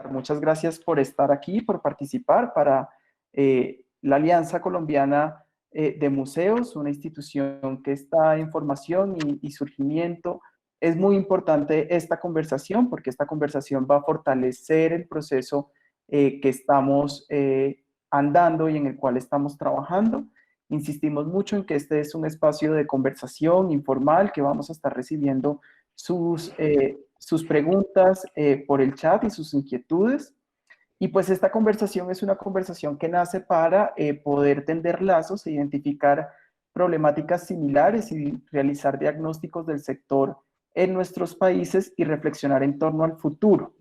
Muchas gracias por estar aquí, por participar para la Alianza Colombiana de Museos, una institución que está en formación y surgimiento. Es muy importante esta conversación porque esta conversación va a fortalecer el proceso que estamos andando y en el cual estamos trabajando. Insistimos mucho en que este es un espacio de conversación informal, que vamos a estar recibiendo sus preguntas por el chat y sus inquietudes. Y pues esta conversación es una conversación que nace para poder tender lazos e identificar problemáticas similares y realizar diagnósticos del sector en nuestros países y reflexionar en torno al futuro.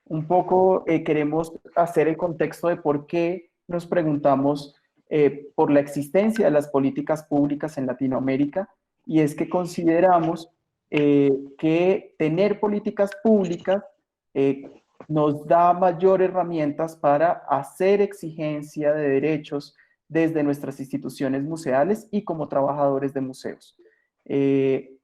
Un poco queremos hacer el contexto de por qué nos preguntamos por la existencia de las políticas públicas en Latinoamérica, y es que consideramos que tener políticas públicas nos da mayor herramientas para hacer exigencia de derechos desde nuestras instituciones museales y como trabajadores de museos.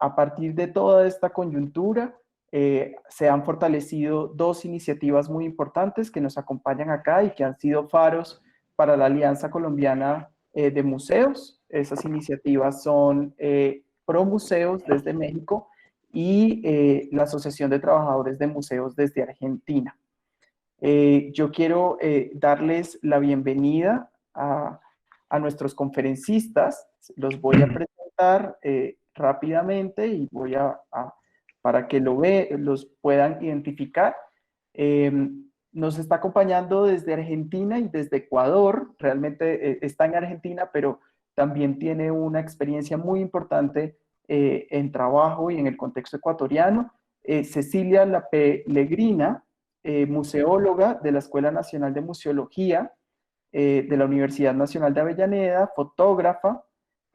A partir de toda esta coyuntura, se han fortalecido dos iniciativas muy importantes que nos acompañan acá y que han sido faros para la Alianza Colombiana de Museos. Esas iniciativas son ProMuseos desde México y la Asociación de Trabajadores de Museos desde Argentina. Yo quiero darles la bienvenida a nuestros conferencistas. Los voy a presentar rápidamente y voy para que los puedan identificar. Nos está acompañando desde Argentina y desde Ecuador. Realmente está en Argentina, pero también tiene una experiencia muy importante en trabajo y en el contexto ecuatoriano. Cecilia La Pellegrina, museóloga de la Escuela Nacional de Museología de la Universidad Nacional de Avellaneda, fotógrafa,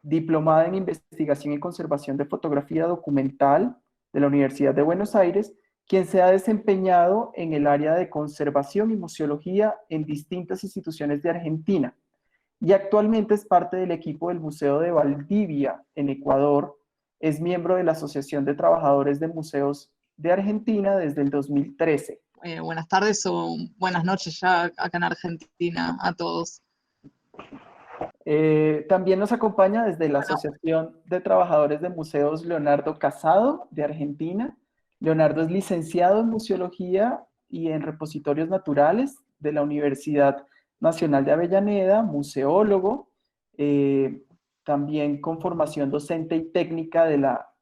diplomada en Investigación y Conservación de Fotografía Documental de la Universidad de Buenos Aires, quien se ha desempeñado en el área de conservación y museología en distintas instituciones de Argentina, y actualmente es parte del equipo del Museo de Valdivia, en Ecuador. Es miembro de la Asociación de Trabajadores de Museos de Argentina desde el 2013. Buenas tardes o buenas noches ya acá en Argentina a todos. También nos acompaña desde la Asociación de Trabajadores de Museos Leonardo Casado, de Argentina. Leonardo es licenciado en Museología y en Repositorios Naturales de la Universidad Nacional de Avellaneda, museólogo, también con formación docente y técnica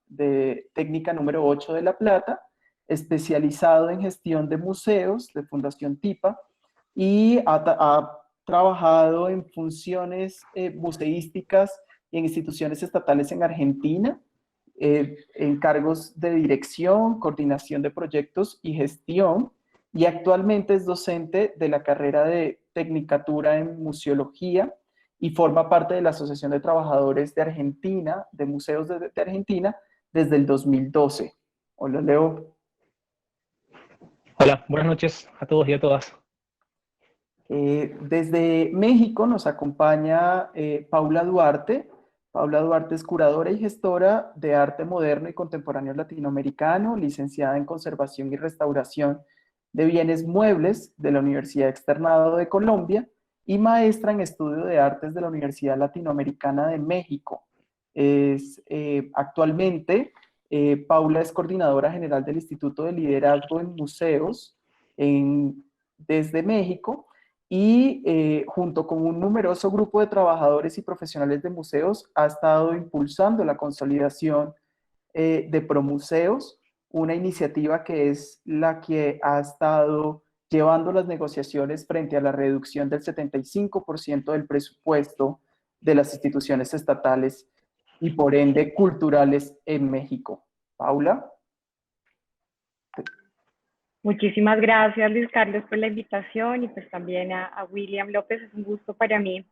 de técnica número 8 de La Plata, especializado en gestión de museos de Fundación TIPA, y ha trabajado en funciones museísticas y en instituciones estatales en Argentina, en cargos de dirección, coordinación de proyectos y gestión, y actualmente es docente de la carrera de Tecnicatura en Museología y forma parte de la Asociación de Trabajadores de Argentina, de Museos de Argentina, desde el 2012. Hola, Leo. Hola, buenas noches a todos y a todas. Desde México nos acompaña Paula Duarte. Paula Duarte es curadora y gestora de arte moderno y contemporáneo latinoamericano, licenciada en Conservación y Restauración de Bienes Muebles de la Universidad Externado de Colombia y maestra en Estudio de Artes de la Universidad Latinoamericana de México. Actualmente, Paula es coordinadora general del Instituto de Liderazgo en Museos desde México, y junto con un numeroso grupo de trabajadores y profesionales de museos ha estado impulsando la consolidación de ProMuseos, una iniciativa que es la que ha estado llevando las negociaciones frente a la reducción del 75% del presupuesto de las instituciones estatales y por ende culturales en México. Paula. Muchísimas gracias, Luis Carlos, por la invitación, y pues también a William López. Es un gusto para mí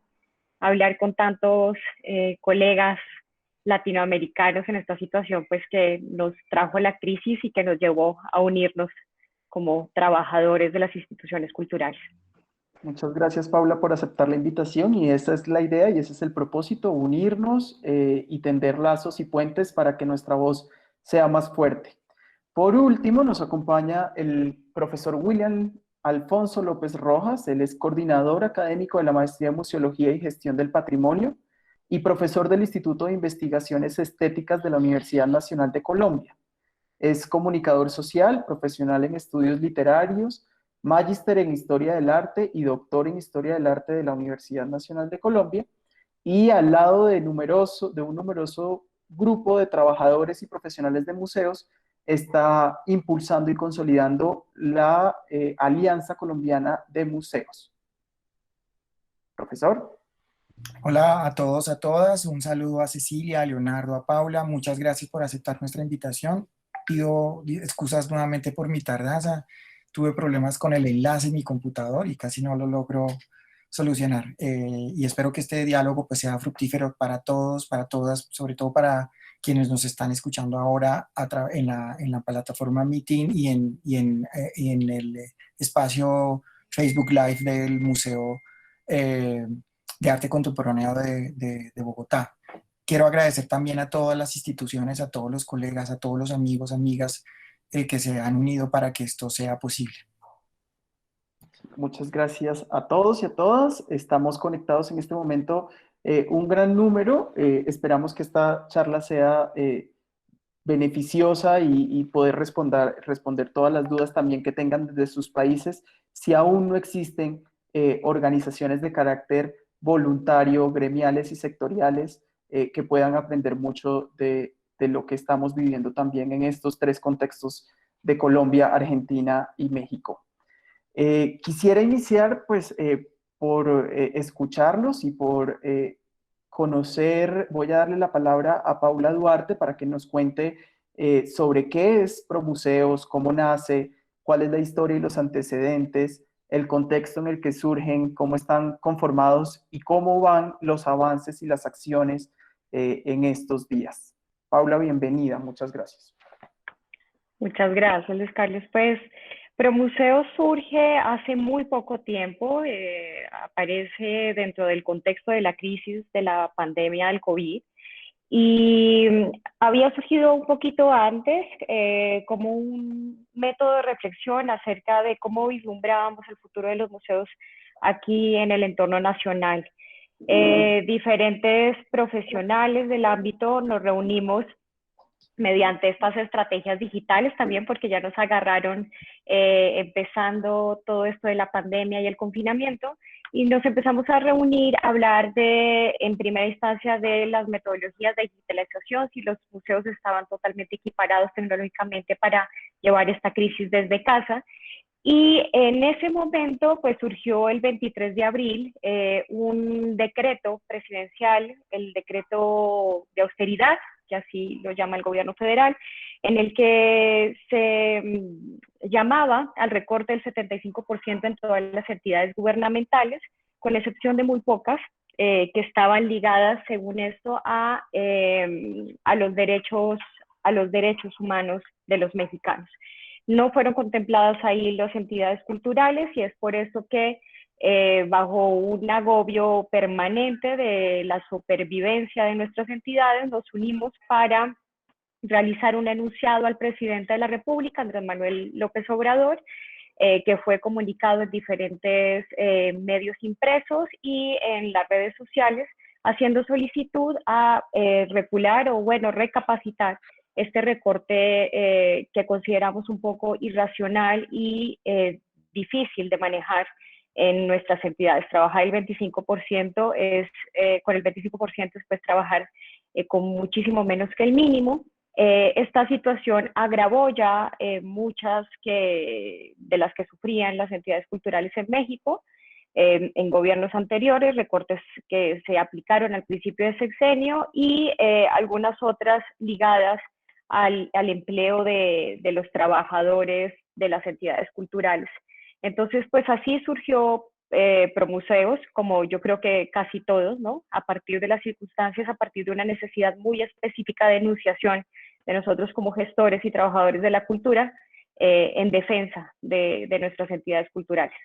hablar con tantos colegas latinoamericanos en esta situación pues que nos trajo la crisis y que nos llevó a unirnos como trabajadores de las instituciones culturales. Muchas gracias, Paula, por aceptar la invitación, y esa es la idea y ese es el propósito: unirnos y tender lazos y puentes para que nuestra voz sea más fuerte. Por último, nos acompaña el profesor William Alfonso López Rojas. Él es coordinador académico de la Maestría en Museología y Gestión del Patrimonio y profesor del Instituto de Investigaciones Estéticas de la Universidad Nacional de Colombia. Es comunicador social, profesional en estudios literarios, magíster en Historia del Arte y doctor en Historia del Arte de la Universidad Nacional de Colombia. Y al lado de un numeroso grupo de trabajadores y profesionales de museos, está impulsando y consolidando la Alianza Colombiana de Museos. Profesor. Hola a todos, a todas. Un saludo a Cecilia, a Leonardo, a Paula. Muchas gracias por aceptar nuestra invitación. Pido excusas nuevamente por mi tardanza. Tuve problemas con el enlace en mi computador y casi no lo logro solucionar. Y espero que este diálogo pues, sea fructífero para todos, para todas, sobre todo para quienes nos están escuchando ahora en la plataforma Meeting y en el espacio Facebook Live del Museo de Arte Contemporáneo de Bogotá. Quiero agradecer también a todas las instituciones, a todos los colegas, a todos los amigos, amigas que se han unido para que esto sea posible. Muchas gracias a todos y a todas. Estamos conectados en este momento un gran número. Esperamos que esta charla sea beneficiosa y poder responder todas las dudas también que tengan desde sus países. Si aún no existen organizaciones de carácter voluntario, gremiales y sectoriales que puedan aprender mucho de lo que estamos viviendo también en estos tres contextos de Colombia, Argentina y México. Quisiera iniciar pues por escucharlos y por conocer, voy a darle la palabra a Paula Duarte para que nos cuente sobre qué es ProMuseos, cómo nace, cuál es la historia y los antecedentes, el contexto en el que surgen, cómo están conformados y cómo van los avances y las acciones en estos días. Paula, bienvenida, muchas gracias. Muchas gracias, Luis Carlos. Pues ProMuseos surge hace muy poco tiempo, aparece dentro del contexto de la crisis de la pandemia del COVID y había surgido un poquito antes como un método de reflexión acerca de cómo vislumbrábamos el futuro de los museos aquí en el entorno nacional. Diferentes profesionales del ámbito nos reunimos mediante estas estrategias digitales también, porque ya nos agarraron empezando todo esto de la pandemia y el confinamiento, y nos empezamos a reunir, a hablar en primera instancia de las metodologías de digitalización, si los museos estaban totalmente equiparados tecnológicamente para llevar esta crisis desde casa. Y en ese momento, pues surgió el 23 de abril un decreto presidencial, el decreto de austeridad, que así lo llama el gobierno federal, en el que se llamaba al recorte del 75% en todas las entidades gubernamentales, con la excepción de muy pocas, que estaban ligadas, según esto, a los derechos humanos de los mexicanos. No fueron contempladas ahí las entidades culturales y es por eso que bajo un agobio permanente de la supervivencia de nuestras entidades, nos unimos para realizar un enunciado al presidente de la República, Andrés Manuel López Obrador, que fue comunicado en diferentes medios impresos y en las redes sociales, haciendo solicitud a recular o, bueno, recapacitar este recorte que consideramos un poco irracional y difícil de manejar en nuestras entidades. Trabajar el 25% con el 25% es pues trabajar con muchísimo menos que el mínimo. Esta situación agravó ya muchas de las que sufrían las entidades culturales en México en gobiernos anteriores, recortes que se aplicaron al principio de sexenio y algunas otras ligadas al empleo de los trabajadores de las entidades culturales. Entonces, pues así surgió ProMuseos, como yo creo que casi todos, ¿no? A partir de las circunstancias, a partir de una necesidad muy específica de enunciación de nosotros como gestores y trabajadores de la cultura en defensa de nuestras entidades culturales.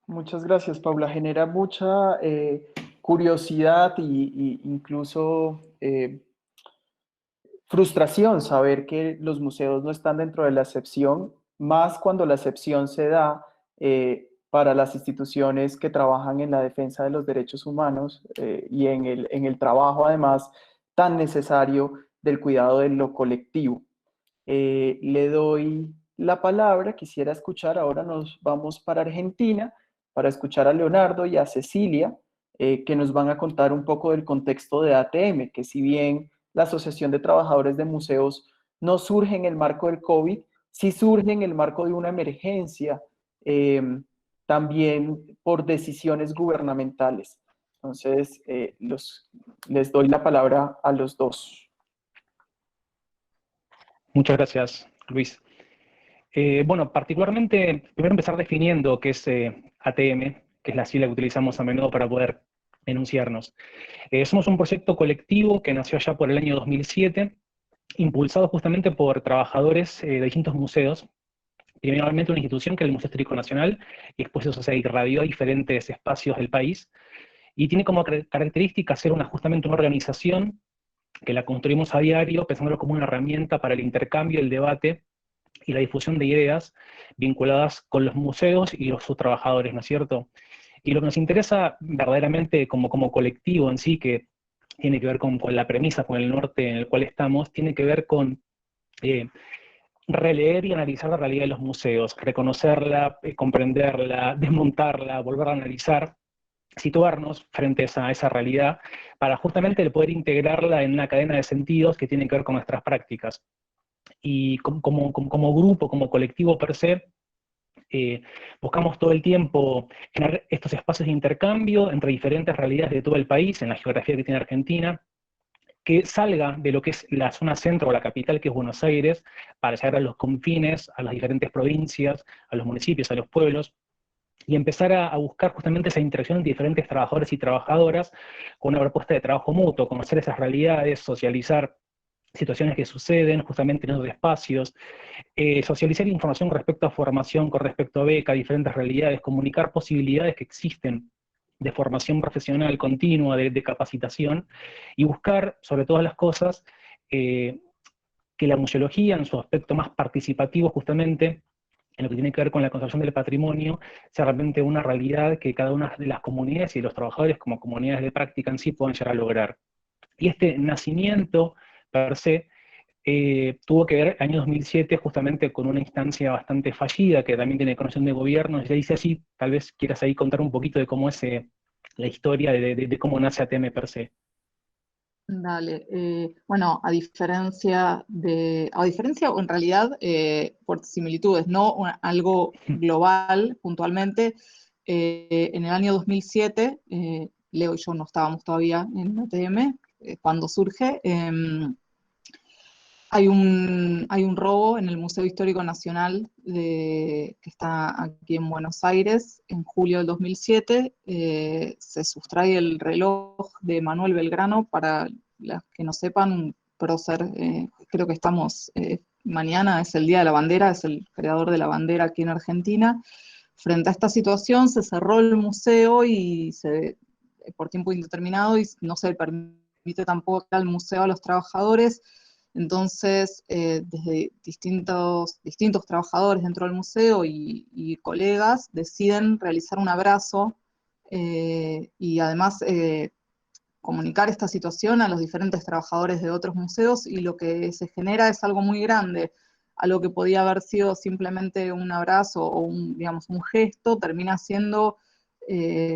Muchas gracias, Paula. Genera mucha curiosidad e incluso frustración saber que los museos no están dentro de la excepción más cuando la excepción se da para las instituciones que trabajan en la defensa de los derechos humanos y en el trabajo, además, tan necesario del cuidado de lo colectivo. Le doy la palabra, quisiera escuchar, ahora nos vamos para Argentina, para escuchar a Leonardo y a Cecilia, que nos van a contar un poco del contexto de ATM, que si bien la Asociación de Trabajadores de Museos no surge en el marco del COVID, sí surge en el marco de una emergencia, también por decisiones gubernamentales. Entonces, les doy la palabra a los dos. Muchas gracias, Luis. Bueno, particularmente, primero empezar definiendo qué es ATM, que es la sigla que utilizamos a menudo para poder enunciarnos. Somos un proyecto colectivo que nació allá por el año 2007, impulsado justamente por trabajadores de distintos museos, primeramente una institución que es el Museo Histórico Nacional, y después eso se irradió a diferentes espacios del país, y tiene como característica ser justamente una organización que la construimos a diario, pensándolo como una herramienta para el intercambio, el debate y la difusión de ideas vinculadas con los museos y sus trabajadores, ¿no es cierto? Y lo que nos interesa verdaderamente como colectivo en sí, que tiene que ver con la premisa, con el norte en el cual estamos, tiene que ver con releer y analizar la realidad de los museos, reconocerla, comprenderla, desmontarla, volver a analizar, situarnos frente a esa realidad para justamente poder integrarla en una cadena de sentidos que tienen que ver con nuestras prácticas. Y como grupo, como colectivo per se, buscamos todo el tiempo generar estos espacios de intercambio entre diferentes realidades de todo el país, en la geografía que tiene Argentina, que salga de lo que es la zona centro o la capital, que es Buenos Aires, para llegar a los confines, a las diferentes provincias, a los municipios, a los pueblos, y empezar a buscar justamente esa interacción entre diferentes trabajadores y trabajadoras con una propuesta de trabajo mutuo, conocer esas realidades, socializar situaciones que suceden justamente en esos espacios, socializar información con respecto a formación, con respecto a beca, diferentes realidades, comunicar posibilidades que existen de formación profesional continua, de capacitación, y buscar, sobre todas las cosas, que la museología, en su aspecto más participativo justamente, en lo que tiene que ver con la conservación del patrimonio, sea realmente una realidad que cada una de las comunidades y los trabajadores como comunidades de práctica en sí puedan llegar a lograr. Y este nacimiento, per se, tuvo que ver el año 2007 justamente con una instancia bastante fallida, que también tiene connotación de gobierno, y se dice así, tal vez quieras ahí contar un poquito de cómo es la historia de cómo nace ATM per se. Dale, bueno, a diferencia o en realidad por similitudes, no algo global puntualmente, en el año 2007, Leo y yo no estábamos todavía en ATM, cuando surge, hay un robo en el Museo Histórico Nacional que está aquí en Buenos Aires. En julio del 2007 se sustrae el reloj de Manuel Belgrano. Para las que no sepan, un prócer, creo que mañana es el Día de la Bandera, es el creador de la bandera aquí en Argentina. Frente a esta situación se cerró el museo por tiempo indeterminado, y no se permite tampoco al museo a los trabajadores. Entonces, desde distintos trabajadores dentro del museo y colegas deciden realizar un abrazo y además comunicar esta situación a los diferentes trabajadores de otros museos, y lo que se genera es algo muy grande. Algo que podía haber sido simplemente un abrazo o digamos, un gesto, termina siendo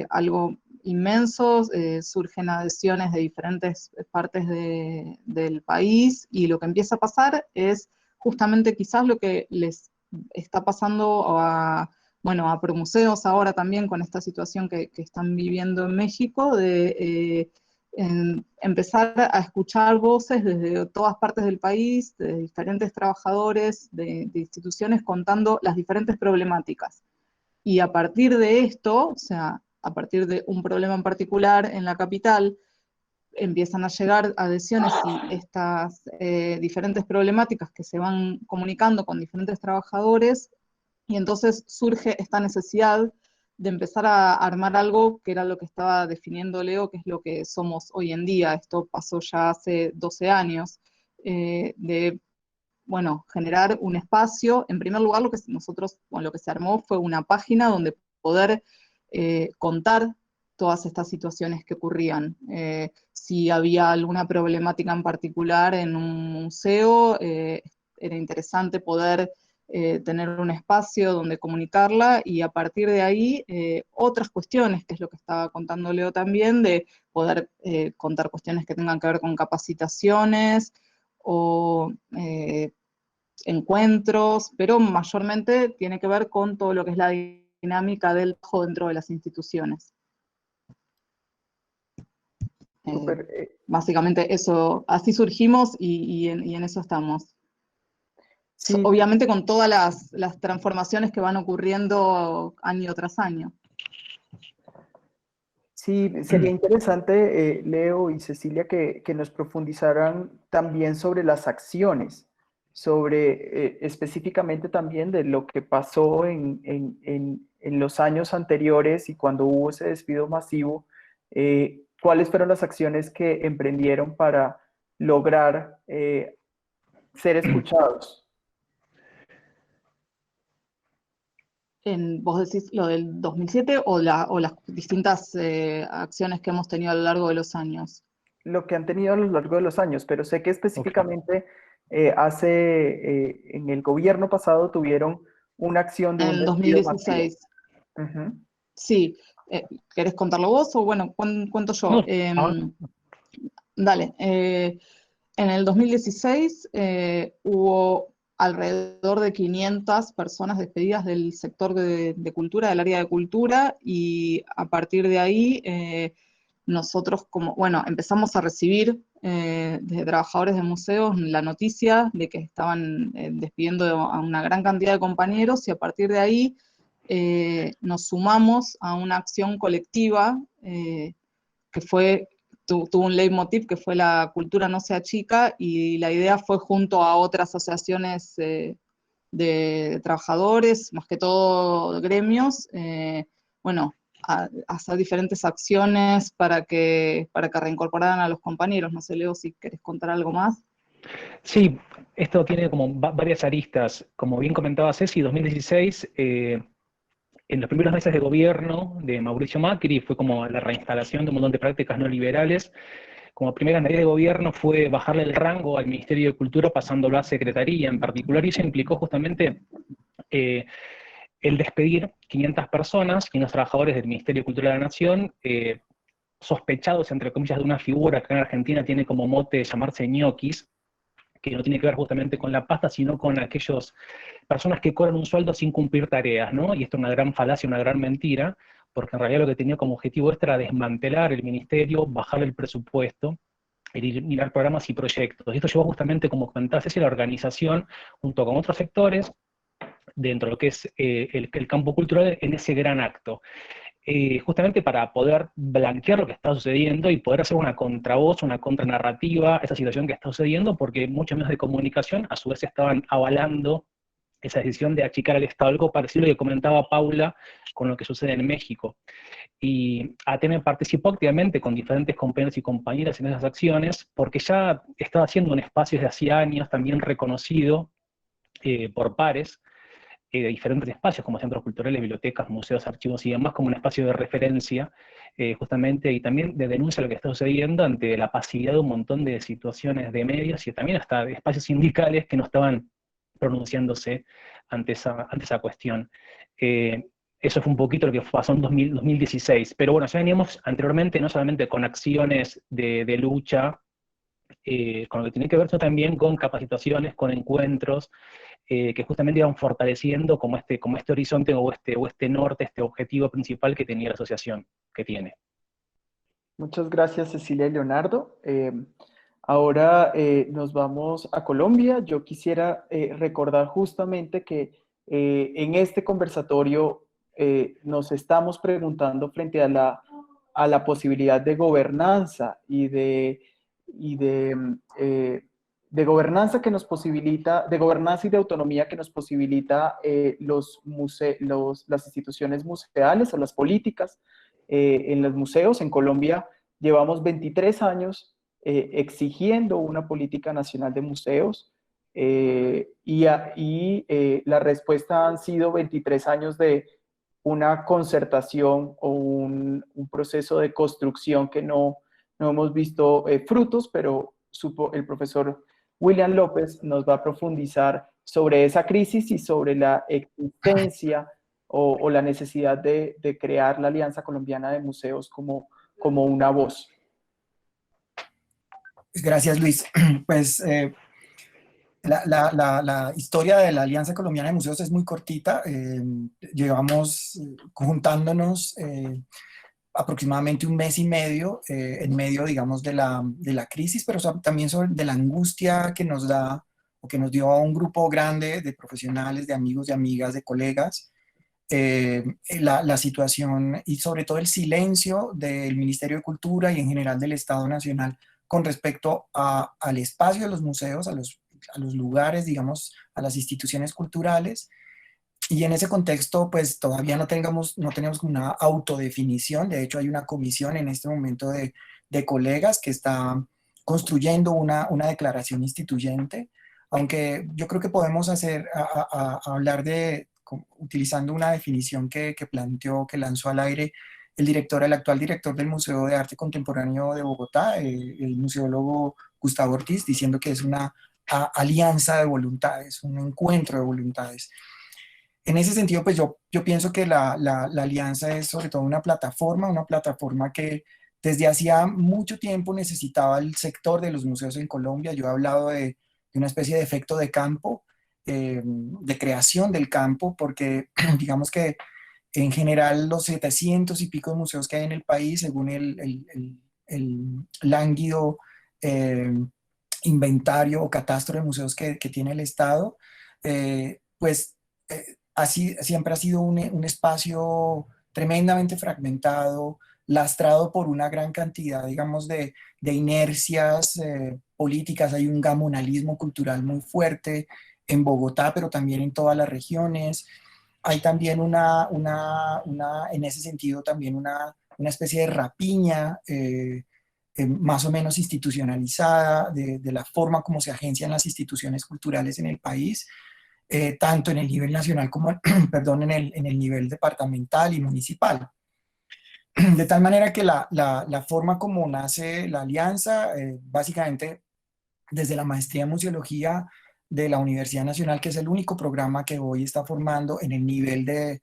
algo inmenso. Surgen adhesiones de diferentes partes del país, y lo que empieza a pasar es justamente quizás lo que les está pasando a Promuseos ahora también, con esta situación que están viviendo en México, de empezar a escuchar voces desde todas partes del país, de diferentes trabajadores, de instituciones, contando las diferentes problemáticas. Y a partir de esto, o sea, a partir de un problema en particular en la capital, empiezan a llegar adhesiones y estas diferentes problemáticas que se van comunicando con diferentes trabajadores, y entonces surge esta necesidad de empezar a armar algo que era lo que estaba definiendo Leo, que es lo que somos hoy en día. Esto pasó ya hace 12 años, de bueno, generar un espacio. En primer lugar, lo que nosotros, bueno, lo que se armó fue una página donde poder contar todas estas situaciones que ocurrían. Si había alguna problemática en particular en un museo, era interesante poder tener un espacio donde comunicarla, y a partir de ahí otras cuestiones, que es lo que estaba contando Leo también, de poder contar cuestiones que tengan que ver con capacitaciones o encuentros, pero mayormente tiene que ver con todo lo que es la dinámica del trabajo dentro de las instituciones. Súper, Básicamente eso, así surgimos y en eso estamos. sí, Obviamente con todas las transformaciones que van ocurriendo año tras año. sí, sería interesante, Leo y Cecilia, que nos profundizaran también sobre las acciones, sobre específicamente también de lo que pasó en los años anteriores y cuando hubo ese despido masivo, cuáles fueron las acciones que emprendieron para lograr ser escuchados. ¿Vos decís lo del 2007 o las distintas acciones que hemos tenido a lo largo de los años? Lo que han tenido a lo largo de los años, pero sé que específicamente en el gobierno pasado tuvieron una acción de En un el despido masivo. 2016. Ujú. Sí. ¿Querés contarlo vos o bueno, cuento yo? No, Dale. En el 2016 hubo alrededor de 500 personas despedidas del sector de cultura, del área de cultura, y a partir de ahí nosotros empezamos a recibir desde trabajadores de museos la noticia de que estaban despidiendo a una gran cantidad de compañeros, y a partir de ahí nos sumamos a una acción colectiva que tuvo un leitmotiv que fue la cultura no se achica, y la idea fue junto a otras asociaciones de trabajadores, más que todo gremios, a hacer diferentes acciones para que reincorporaran a los compañeros. No sé, Leo, si querés contar algo más. sí, esto tiene como varias aristas. Como bien comentaba Ceci, 2016, en los primeros meses de gobierno de Mauricio Macri fue como la reinstalación de un montón de prácticas no liberales. Como primera medida de gobierno fue bajarle el rango al Ministerio de Cultura pasándolo a Secretaría en particular, y eso implicó justamente el despedir 500 personas, 500 trabajadores del Ministerio de Cultura de la Nación, sospechados, entre comillas, de una figura que en Argentina tiene como mote llamarse ñoquis, que no tiene que ver justamente con la pasta, sino con aquellas personas que cobran un sueldo sin cumplir tareas, ¿no? Y esto es una gran falacia, una gran mentira, porque en realidad lo que tenía como objetivo era desmantelar el ministerio, bajar el presupuesto, eliminar programas y proyectos. Y esto llevó justamente, como comentaba Ceci, la organización, junto con otros sectores, dentro de lo que es el campo cultural, en ese gran acto. Justamente para poder blanquear lo que está sucediendo y poder hacer una contravoz, una contranarrativa a esa situación que está sucediendo, porque muchos medios de comunicación a su vez estaban avalando esa decisión de achicar al Estado, algo parecido a lo que comentaba Paula con lo que sucede en México. Y Atene participó activamente con diferentes compañeros y compañeras en esas acciones, porque ya estaba haciendo un espacio desde hacía años también reconocido por pares, de diferentes espacios como centros culturales, bibliotecas, museos, archivos y demás, como un espacio de referencia, justamente, y también de denuncia de lo que está sucediendo ante la pasividad de un montón de situaciones de medios y también hasta de espacios sindicales que no estaban pronunciándose ante esa cuestión. Eso fue un poquito lo que pasó en 2016, pero bueno, ya veníamos anteriormente no solamente con acciones de lucha, con lo que tiene que ver también con capacitaciones, con encuentros, que justamente iban fortaleciendo como este horizonte o este norte, este objetivo principal que tenía la asociación, que tiene. Muchas gracias, Cecilia y Leonardo. Ahora nos vamos a Colombia. Yo quisiera recordar justamente que en este conversatorio nos estamos preguntando frente a la posibilidad de gobernanza y de gobernanza que nos posibilita, de gobernanza y de autonomía que nos posibilita las instituciones museales o las políticas en los museos. En Colombia llevamos 23 años exigiendo una política nacional de museos. La respuesta han sido 23 años de una concertación o un proceso de construcción que no hemos visto frutos, pero el profesor William López nos va a profundizar sobre esa crisis y sobre la existencia o la necesidad de crear la Alianza Colombiana de Museos como una voz. Gracias, Luis. Pues la historia de la Alianza Colombiana de Museos es muy cortita. Llevamos juntándonos aproximadamente un mes y medio en medio, digamos, de la crisis, pero también de la angustia que nos da o que nos dio a un grupo grande de profesionales, de amigos, de amigas, de colegas, la situación y sobre todo el silencio del Ministerio de Cultura y en general del Estado Nacional con respecto al espacio de los museos, a los lugares, digamos, a las instituciones culturales. Y en ese contexto, pues todavía no tenemos una autodefinición. De hecho, hay una comisión en este momento de colegas que está construyendo una declaración instituyente, aunque yo creo que podemos hablar utilizando una definición que lanzó al aire el actual director del Museo de Arte Contemporáneo de Bogotá, el museólogo Gustavo Ortiz, diciendo que es una alianza de voluntades, un encuentro de voluntades. En ese sentido, pues yo pienso que la alianza es sobre todo una plataforma que desde hacía mucho tiempo necesitaba el sector de los museos en Colombia. Yo he hablado de una especie de efecto de campo, de creación del campo, porque digamos que en general los 700 y pico de museos que hay en el país, según el lánguido inventario o catastro de museos que tiene el Estado, siempre ha sido un espacio tremendamente fragmentado, lastrado por una gran cantidad, digamos, de inercias políticas. Hay un gamonalismo cultural muy fuerte en Bogotá, pero también en todas las regiones. Hay también en ese sentido, también una especie de rapiña más o menos institucionalizada de la forma como se agencian las instituciones culturales en el país, tanto en el nivel nacional como perdón, en el nivel departamental y municipal. De tal manera que la forma como nace la alianza, básicamente desde la maestría en museología de la Universidad Nacional, que es el único programa que hoy está formando en el nivel de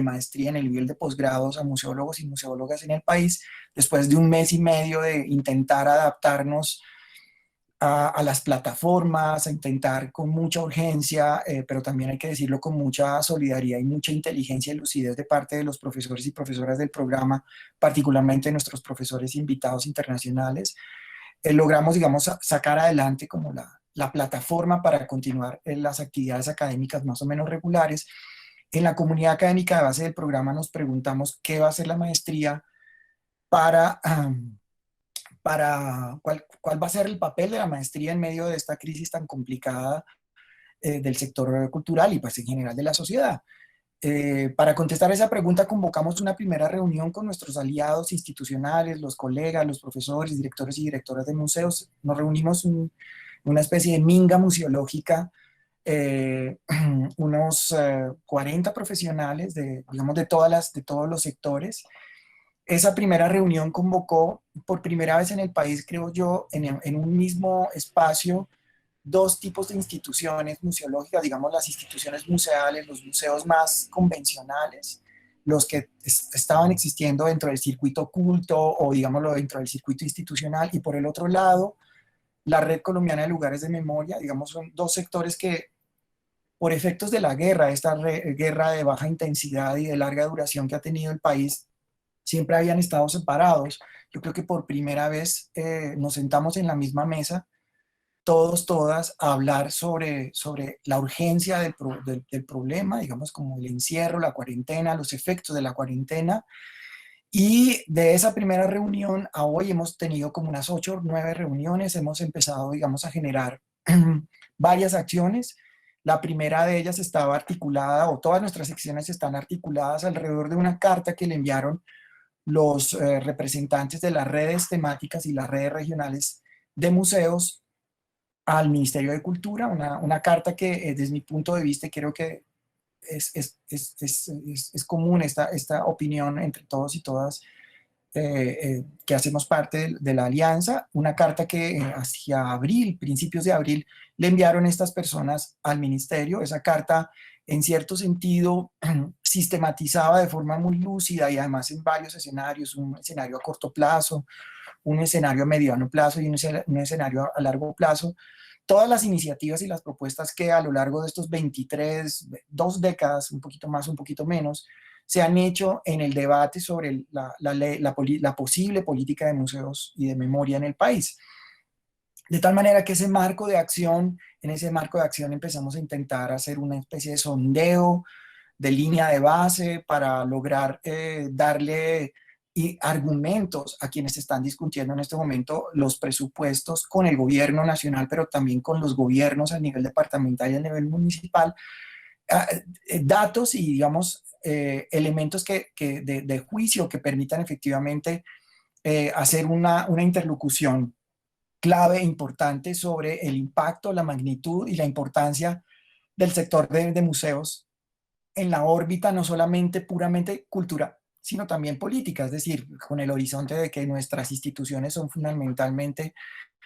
maestría, en el nivel de posgrados a museólogos y museólogas en el país, después de un mes y medio de intentar adaptarnos a las plataformas, a intentar con mucha urgencia, pero también hay que decirlo con mucha solidaridad y mucha inteligencia y lucidez de parte de los profesores y profesoras del programa, particularmente nuestros profesores invitados internacionales, logramos, digamos, sacar adelante como la plataforma para continuar en las actividades académicas más o menos regulares. En la comunidad académica de base del programa nos preguntamos qué va a ser la maestría cuál va a ser el papel de la maestría en medio de esta crisis tan complicada del sector cultural y pues en general de la sociedad. Para contestar esa pregunta convocamos una primera reunión con nuestros aliados institucionales, los colegas, los profesores, directores y directoras de museos. Nos reunimos una especie de minga museológica, unos 40 profesionales digamos, de todos los sectores. Esa primera reunión convocó por primera vez en el país, creo yo, en un mismo espacio, dos tipos de instituciones museológicas, digamos las instituciones museales, los museos más convencionales, los que estaban existiendo dentro del circuito culto o digámoslo dentro del circuito institucional, y por el otro lado, la Red Colombiana de Lugares de Memoria. Digamos, son dos sectores que por efectos de la guerra, esta guerra de baja intensidad y de larga duración que ha tenido el país, siempre habían estado separados. Yo creo que por primera vez nos sentamos en la misma mesa, todas, a hablar sobre la urgencia del problema, digamos, como el encierro, la cuarentena, los efectos de la cuarentena. Y de esa primera reunión a hoy hemos tenido como unas 8 o 9 reuniones, hemos empezado, digamos, a generar varias acciones. La primera de ellas estaba articulada, o todas nuestras secciones están articuladas alrededor de una carta que le enviaron los representantes de las redes temáticas y las redes regionales de museos al Ministerio de Cultura, una carta que desde mi punto de vista creo que es común esta opinión entre todos y todas que hacemos parte de la alianza, una carta que hacia abril, principios de abril, le enviaron estas personas al ministerio. Esa carta, en cierto sentido, sistematizaba de forma muy lúcida y además en varios escenarios, un escenario a corto plazo, un escenario a mediano plazo y un escenario a largo plazo, todas las iniciativas y las propuestas que a lo largo de estos 2 décadas, un poquito más, un poquito menos, se han hecho en el debate sobre la posible política de museos y de memoria en el país. De tal manera que ese marco de acción, en ese marco de acción empezamos a intentar hacer una especie de sondeo, de línea de base para lograr darle argumentos a quienes están discutiendo en este momento los presupuestos con el gobierno nacional, pero también con los gobiernos a nivel departamental y a nivel municipal, datos y, digamos, elementos de juicio que permitan efectivamente hacer una interlocución clave e importante sobre el impacto, la magnitud y la importancia del sector de museos en la órbita no solamente puramente cultural, sino también política, es decir, con el horizonte de que nuestras instituciones son fundamentalmente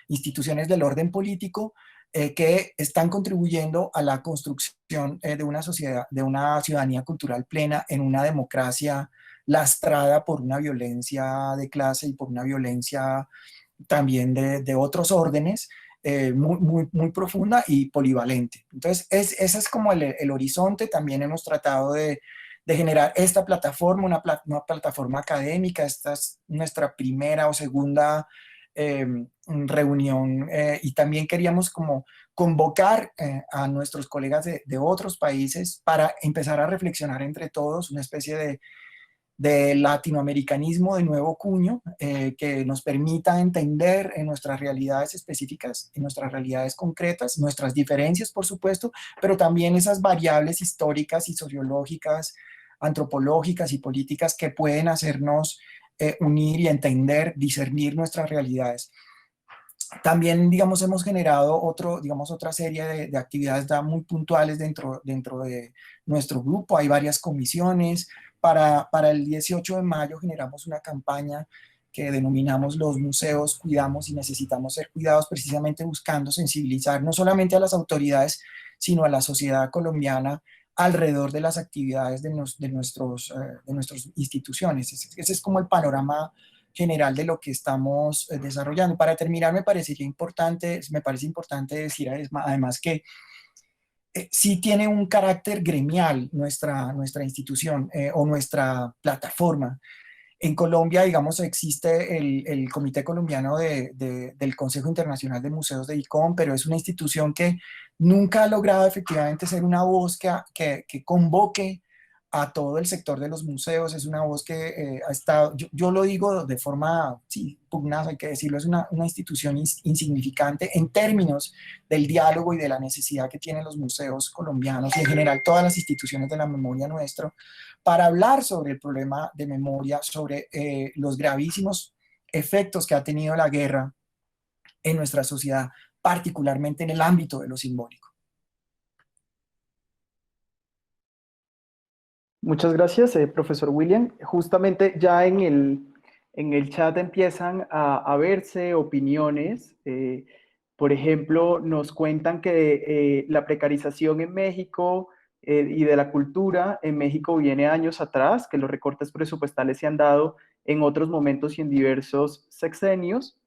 instituciones del orden político que están contribuyendo a la construcción de una sociedad, de una ciudadanía cultural plena en una democracia lastrada por una violencia de clase y por una violencia también de otros órdenes, muy profunda y polivalente. Entonces, ese es como el horizonte. También hemos tratado de generar esta plataforma, una plataforma académica. Esta es nuestra primera o segunda reunión y también queríamos como convocar a nuestros colegas de otros países para empezar a reflexionar entre todos una especie de latinoamericanismo de nuevo cuño que nos permita entender en nuestras realidades específicas, en nuestras realidades concretas, nuestras diferencias, por supuesto, pero también esas variables históricas y sociológicas, antropológicas y políticas que pueden hacernos unir y entender, discernir nuestras realidades. También, digamos, hemos generado otra serie de actividades muy puntuales dentro de nuestro grupo. Hay varias comisiones. Para el 18 de mayo generamos una campaña que denominamos Los museos cuidamos y necesitamos ser cuidados, precisamente buscando sensibilizar no solamente a las autoridades, sino a la sociedad colombiana alrededor de las actividades de nuestras instituciones. Ese es como el panorama general de lo que estamos desarrollando. Para terminar, me parece importante decir además que sí tiene un carácter gremial nuestra institución o nuestra plataforma. En Colombia, digamos, existe el Comité Colombiano del Consejo Internacional de Museos de ICOM, pero es una institución que nunca ha logrado efectivamente ser una voz que convoque a todo el sector de los museos. Es una voz que ha estado, yo lo digo de forma, sí, pugnaz, hay que decirlo, es una institución insignificante en términos del diálogo y de la necesidad que tienen los museos colombianos y en general todas las instituciones de la memoria nuestra para hablar sobre el problema de memoria, sobre los gravísimos efectos que ha tenido la guerra en nuestra sociedad, particularmente en el ámbito de lo simbólico. Muchas gracias, profesor William. Justamente ya en el chat empiezan a verse opiniones. Por ejemplo, nos cuentan que la precarización en México y de la cultura en México viene años atrás, que los recortes presupuestales se han dado en otros momentos y en diversos sexenios.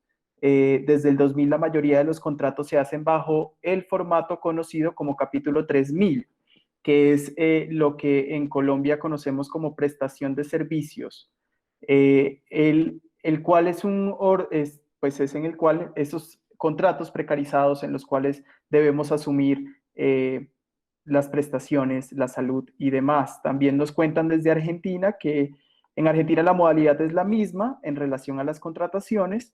Desde el 2000 la mayoría de los contratos se hacen bajo el formato conocido como capítulo 3000, que es lo que en Colombia conocemos como prestación de servicios, el cual es es en el cual esos contratos precarizados en los cuales debemos asumir las prestaciones, la salud y demás. También nos cuentan desde Argentina que en Argentina la modalidad es la misma en relación a las contrataciones,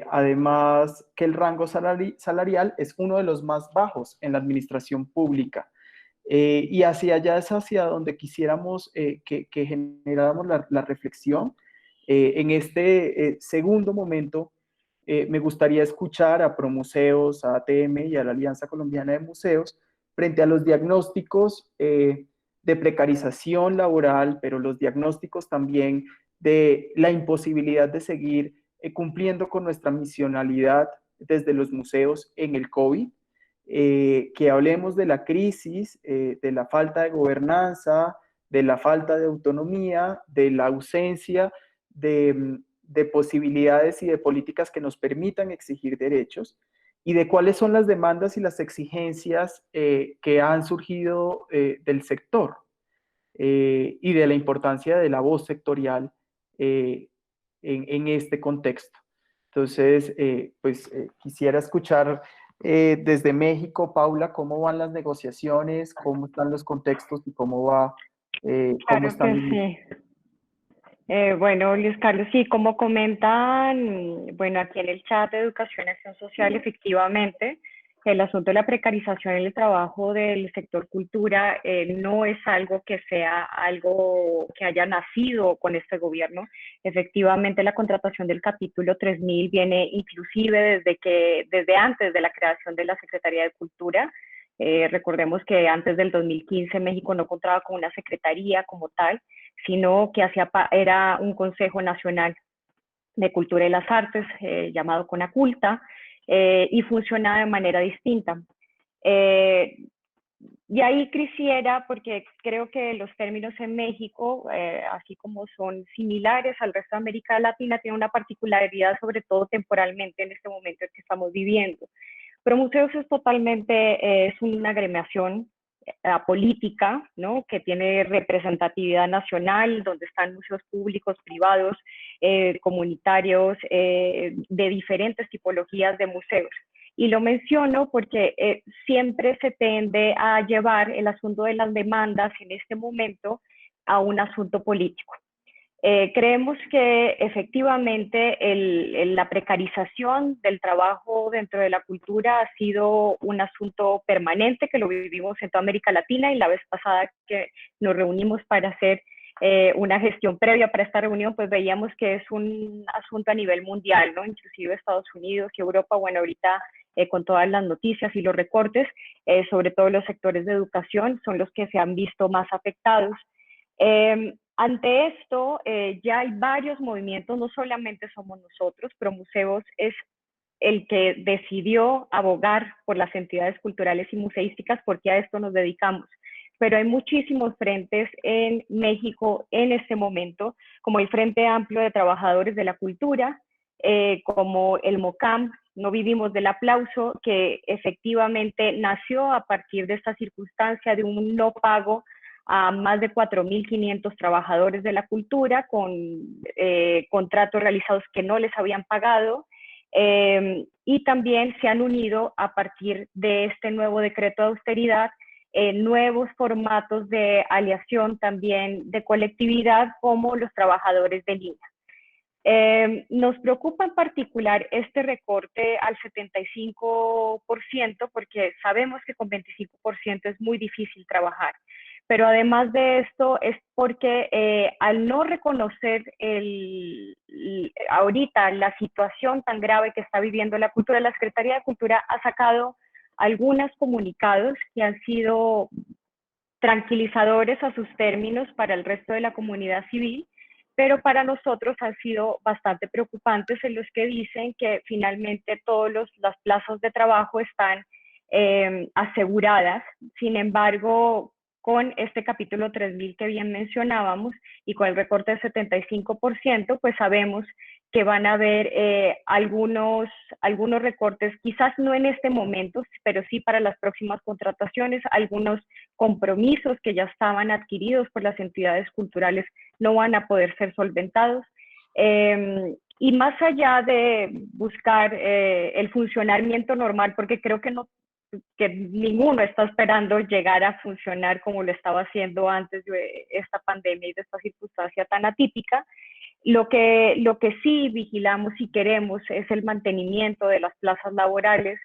además que el rango salarial es uno de los más bajos en la administración pública. Y hacia allá es hacia donde quisiéramos que generáramos la reflexión. En este segundo momento me gustaría escuchar a Promuseos, a ATM y a la Alianza Colombiana de Museos frente a los diagnósticos de precarización laboral, pero los diagnósticos también de la imposibilidad de seguir cumpliendo con nuestra misionalidad desde los museos en el COVID, que hablemos de la crisis, de la falta de gobernanza, de la falta de autonomía, de la ausencia de posibilidades y de políticas que nos permitan exigir derechos, y de cuáles son las demandas y las exigencias que han surgido del sector y de la importancia de la voz sectorial en este contexto. Entonces, quisiera escuchar desde México, Paula, cómo van las negociaciones, cómo están los contextos y cómo va, cómo están los... Sí. Bueno, Luis Carlos, sí, como comentan, bueno, aquí en el chat de Educación y Acción Social, efectivamente, el asunto de la precarización en el trabajo del sector cultura no es algo que sea algo que haya nacido con este gobierno. Efectivamente, la contratación del capítulo 3000 viene inclusive desde antes de la creación de la Secretaría de Cultura. Recordemos que antes del 2015 México no contaba con una secretaría como tal, sino que era un Consejo Nacional de Cultura y las Artes, llamado CONACULTA, y funcionaba de manera distinta. Y ahí quisiera, porque creo que los términos en México, así como son similares al resto de América Latina, tienen una particularidad, sobre todo temporalmente en este momento en que estamos viviendo. Promuseos es totalmente, es una agremiación política, ¿no? Que tiene representatividad nacional, donde están museos públicos, privados, comunitarios, de diferentes tipologías de museos. Y lo menciono porque siempre se tiende a llevar el asunto de las demandas en este momento a un asunto político. Creemos que efectivamente la precarización del trabajo dentro de la cultura ha sido un asunto permanente, que lo vivimos en toda América Latina, y la vez pasada que nos reunimos para hacer una gestión previa para esta reunión, pues veíamos que es un asunto a nivel mundial, ¿no? Inclusive Estados Unidos y Europa, bueno, ahorita con todas las noticias y los recortes, sobre todo los sectores de educación, son los que se han visto más afectados. Ante esto, ya hay varios movimientos, no solamente somos nosotros, Promuseos es el que decidió abogar por las entidades culturales y museísticas, porque a esto nos dedicamos. Pero hay muchísimos frentes en México en este momento, como el Frente Amplio de Trabajadores de la Cultura, como el MOCAM, No Vivimos del Aplauso, que efectivamente nació a partir de esta circunstancia de un no pago a más de 4.500 trabajadores de la cultura con contratos realizados que no les habían pagado, y también se han unido a partir de este nuevo decreto de austeridad nuevos formatos de aliación también de colectividad, como los trabajadores de línea. Nos preocupa en particular este recorte al 75%, porque sabemos que con 25% es muy difícil trabajar. Pero además de esto es porque al no reconocer ahorita la situación tan grave que está viviendo la cultura, la Secretaría de Cultura ha sacado algunos comunicados que han sido tranquilizadores a sus términos para el resto de la comunidad civil, pero para nosotros han sido bastante preocupantes, en los que dicen que finalmente todas las plazas de trabajo están aseguradas. Sin embargo, con este capítulo 3000 que bien mencionábamos y con el recorte del 75%, pues sabemos que van a haber algunos recortes, quizás no en este momento, pero sí para las próximas contrataciones. Algunos compromisos que ya estaban adquiridos por las entidades culturales no van a poder ser solventados. Y más allá de buscar el funcionamiento normal, porque creo que ninguno está esperando llegar a funcionar como lo estaba haciendo antes de esta pandemia y de esta circunstancia tan atípica, lo que sí vigilamos y queremos es el mantenimiento de las plazas laborales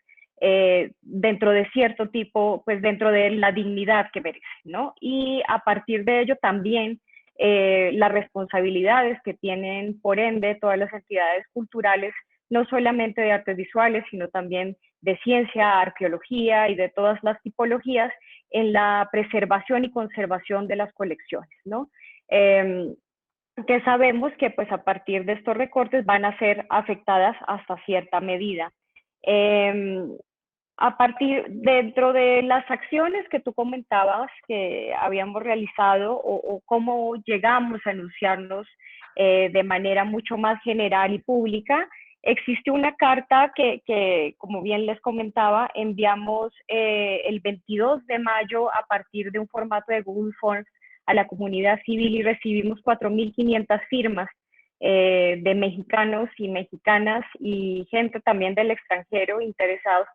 dentro de cierto tipo, pues dentro de la dignidad que merecen, ¿no? Y a partir de ello también las responsabilidades que tienen, por ende, todas las entidades culturales no solamente de artes visuales, sino también de ciencia, arqueología y de todas las tipologías en la preservación y conservación de las colecciones, ¿no? Que sabemos que pues a partir de estos recortes van a ser afectadas hasta cierta medida. A partir, dentro de las acciones que tú comentabas que habíamos realizado o cómo llegamos a anunciarnos de manera mucho más general y pública, existe una carta que, como bien les comentaba, enviamos el 22 de mayo a partir de un formato de Google Forms a la comunidad civil y recibimos 4.500 firmas de mexicanos y mexicanas y gente también del extranjero interesados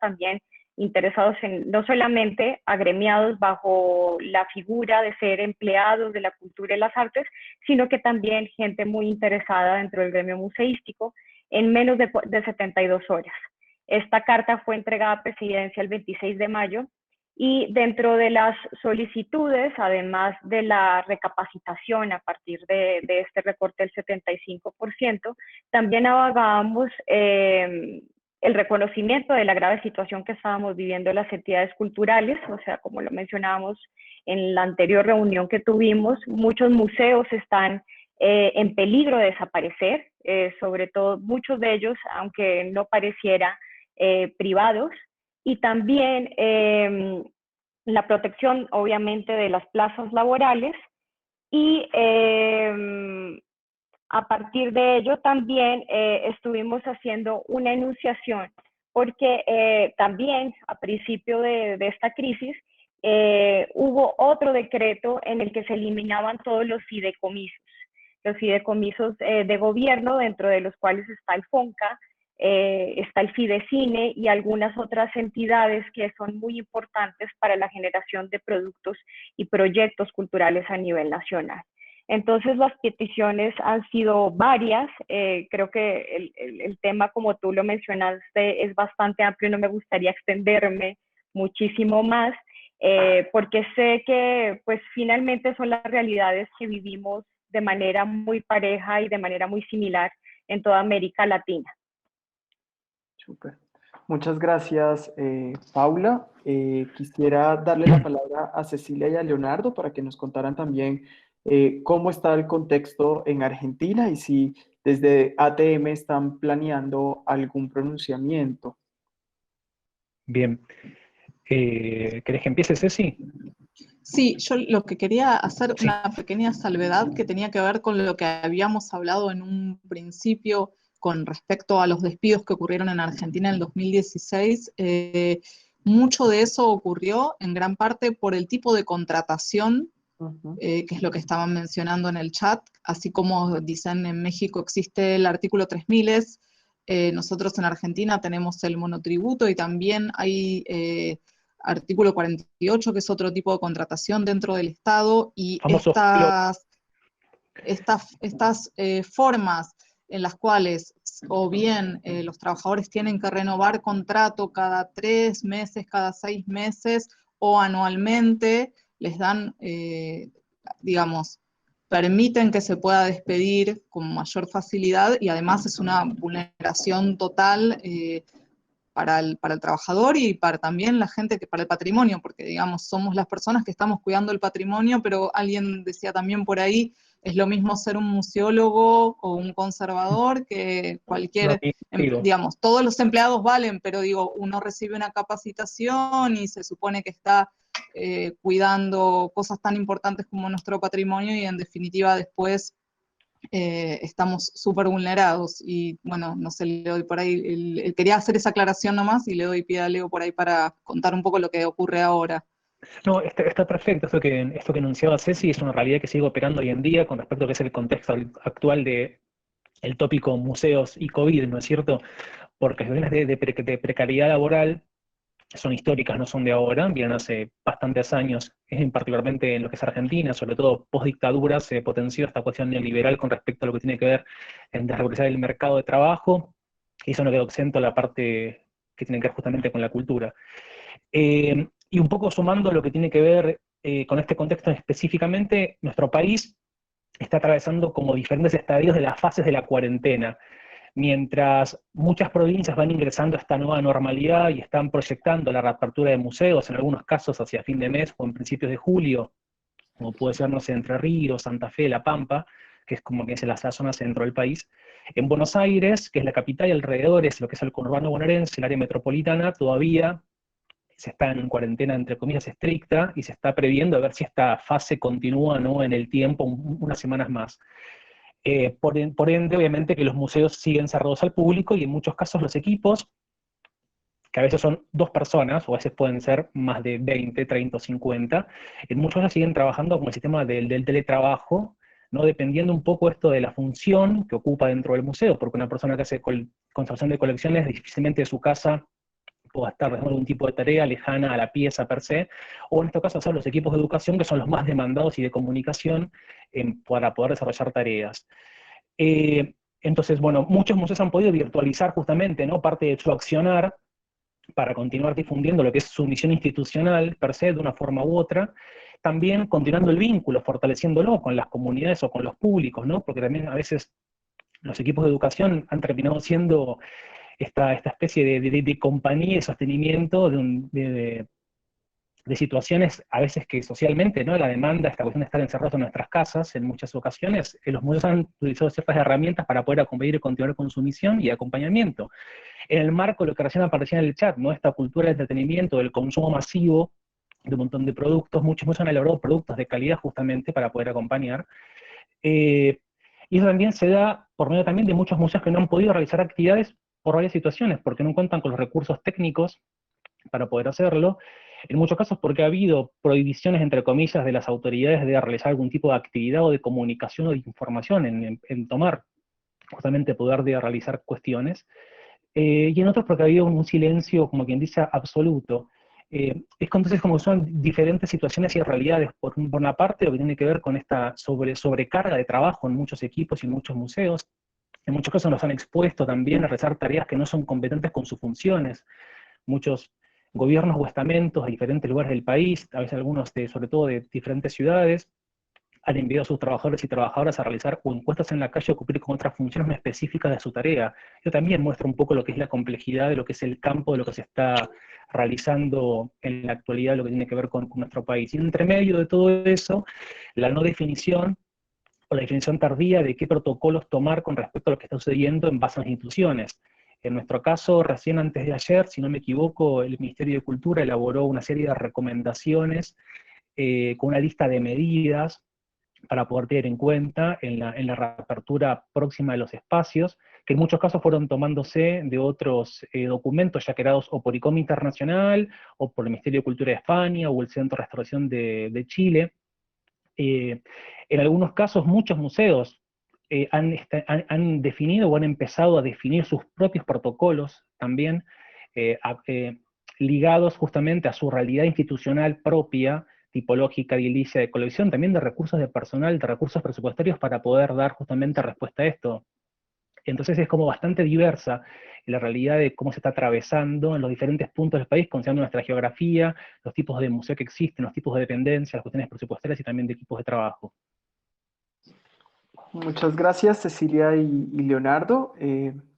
en no solamente agremiados bajo la figura de ser empleados de la cultura y las artes, sino que también gente muy interesada dentro del gremio museístico en menos de 72 horas. Esta carta fue entregada a Presidencia el 26 de mayo y dentro de las solicitudes, además de la recapacitación a partir de este recorte del 75%, también abogábamos el reconocimiento de la grave situación que estábamos viviendo las entidades culturales, o sea, como lo mencionábamos en la anterior reunión que tuvimos, muchos museos están en peligro de desaparecer, sobre todo muchos de ellos, aunque no pareciera, privados, y también la protección, obviamente, de las plazas laborales y a partir de ello también estuvimos haciendo una enunciación porque también a principio de esta crisis hubo otro decreto en el que se eliminaban todos los fideicomisos de gobierno, dentro de los cuales está el FONCA, está el Fidecine y algunas otras entidades que son muy importantes para la generación de productos y proyectos culturales a nivel nacional. Entonces las peticiones han sido varias, creo que el tema, como tú lo mencionaste, es bastante amplio, no me gustaría extenderme muchísimo más, porque sé que pues finalmente son las realidades que vivimos de manera muy pareja y de manera muy similar en toda América Latina. Súper. Muchas gracias, Paula. Quisiera darle la palabra a Cecilia y a Leonardo para que nos contaran también cómo está el contexto en Argentina y si desde ATM están planeando algún pronunciamiento. Bien. ¿Querés que empiece, Ceci? Sí, yo lo que quería hacer una pequeña salvedad que tenía que ver con lo que habíamos hablado en un principio con respecto a los despidos que ocurrieron en Argentina en el 2016. Mucho de eso ocurrió en gran parte por el tipo de contratación, que es lo que estaban mencionando en el chat, así como dicen en México existe el artículo 3000, nosotros en Argentina tenemos el monotributo y también hay artículo 48, que es otro tipo de contratación dentro del Estado, y estas formas en las cuales o bien los trabajadores tienen que renovar contrato cada 3 meses, cada 6 meses o anualmente, les dan, digamos, permiten que se pueda despedir con mayor facilidad y además es una vulneración total para el trabajador y para también la gente, para el patrimonio, porque digamos, somos las personas que estamos cuidando el patrimonio, pero alguien decía también por ahí, es lo mismo ser un museólogo o un conservador que cualquier, digamos, todos los empleados valen, pero digo, uno recibe una capacitación y se supone que está cuidando cosas tan importantes como nuestro patrimonio y en definitiva después estamos súper vulnerados y bueno, no sé, le doy por ahí, quería hacer esa aclaración nomás y le doy pie a Leo por ahí para contar un poco lo que ocurre ahora. No, está perfecto. Esto que enunciaba Ceci es una realidad que sigue operando hoy en día con respecto a lo que es el contexto actual de el tópico museos y COVID, ¿no es cierto? Porque las situaciones de precariedad laboral son históricas, no son de ahora, vienen hace bastantes años, particularmente en lo que es Argentina, sobre todo post-dictadura, se potenció esta cuestión neoliberal con respecto a lo que tiene que ver en desregularizar el mercado de trabajo, y eso no quedó exento la parte que tiene que ver justamente con la cultura. Y un poco sumando lo que tiene que ver con este contexto específicamente, nuestro país está atravesando como diferentes estadios de las fases de la cuarentena. Mientras muchas provincias van ingresando a esta nueva normalidad y están proyectando la reapertura de museos, en algunos casos hacia fin de mes o en principios de julio, como puede ser, no sé, Entre Ríos, Santa Fe, La Pampa, que es como que es la zona centro del país. En Buenos Aires, que es la capital y alrededores, lo que es el conurbano bonaerense, el área metropolitana, todavía se está en cuarentena, entre comillas, estricta, y se está previendo a ver si esta fase continúa, ¿no?, en el tiempo, unas semanas más. Por ende, obviamente, que los museos siguen cerrados al público, y en muchos casos los equipos, que a veces son 2 personas, o a veces pueden ser más de 20, 30 o 50, en muchos casos siguen trabajando con el sistema del teletrabajo, ¿no?, dependiendo un poco esto de la función que ocupa dentro del museo, porque una persona que hace conservación de colecciones difícilmente de su casa pueda estar realizando algún tipo de tarea lejana a la pieza per se, o en este caso son los equipos de educación, que son los más demandados, y de comunicación, para poder desarrollar tareas. Entonces, bueno, muchos museos han podido virtualizar justamente, ¿no?, parte de su accionar, para continuar difundiendo lo que es su misión institucional per se, de una forma u otra, también continuando el vínculo, fortaleciéndolo con las comunidades o con los públicos, ¿no? Porque también a veces los equipos de educación han terminado siendo esta especie de compañía de sostenimiento de situaciones a veces que socialmente, ¿no?, la demanda, esta cuestión de estar encerrados en nuestras casas, en muchas ocasiones, los museos han utilizado ciertas herramientas para poder acompañar y continuar con su misión y acompañamiento. En el marco de lo que recién aparecía en el chat, ¿no?, esta cultura del entretenimiento, del consumo masivo de un montón de productos, muchos museos han elaborado productos de calidad justamente para poder acompañar. Y eso también se da por medio también de muchos museos que no han podido realizar actividades por varias situaciones, porque no cuentan con los recursos técnicos para poder hacerlo, en muchos casos porque ha habido prohibiciones, entre comillas, de las autoridades de realizar algún tipo de actividad o de comunicación o de información en tomar justamente poder de realizar cuestiones, y en otros porque ha habido un silencio, como quien dice, absoluto. Entonces como son diferentes situaciones y realidades, por una parte lo que tiene que ver con esta sobrecarga de trabajo en muchos equipos y en muchos museos, en muchos casos nos han expuesto también a realizar tareas que no son competentes con sus funciones. Muchos gobiernos o estamentos de diferentes lugares del país, a veces algunos sobre todo de diferentes ciudades, han enviado a sus trabajadores y trabajadoras a realizar o encuestas en la calle o cumplir con otras funciones más específicas de su tarea. Eso también muestra un poco lo que es la complejidad de lo que es el campo, de lo que se está realizando en la actualidad, lo que tiene que ver con nuestro país. Y entre medio de todo eso, la no definición o la definición tardía de qué protocolos tomar con respecto a lo que está sucediendo en base a las instituciones. En nuestro caso, recién antes de ayer, si no me equivoco, el Ministerio de Cultura elaboró una serie de recomendaciones con una lista de medidas para poder tener en cuenta en la reapertura próxima de los espacios, que en muchos casos fueron tomándose de otros documentos ya creados o por ICOM Internacional, o por el Ministerio de Cultura de España, o el Centro de Restauración de Chile. En algunos casos, muchos museos han definido o han empezado a definir sus propios protocolos también, ligados justamente a su realidad institucional propia, tipológica, edilicia, de colección, también de recursos de personal, de recursos presupuestarios para poder dar justamente respuesta a esto. Entonces es como bastante diversa la realidad de cómo se está atravesando en los diferentes puntos del país, considerando nuestra geografía, los tipos de museo que existen, los tipos de dependencias, las cuestiones presupuestarias y también de equipos de trabajo. Muchas gracias, Cecilia y Leonardo.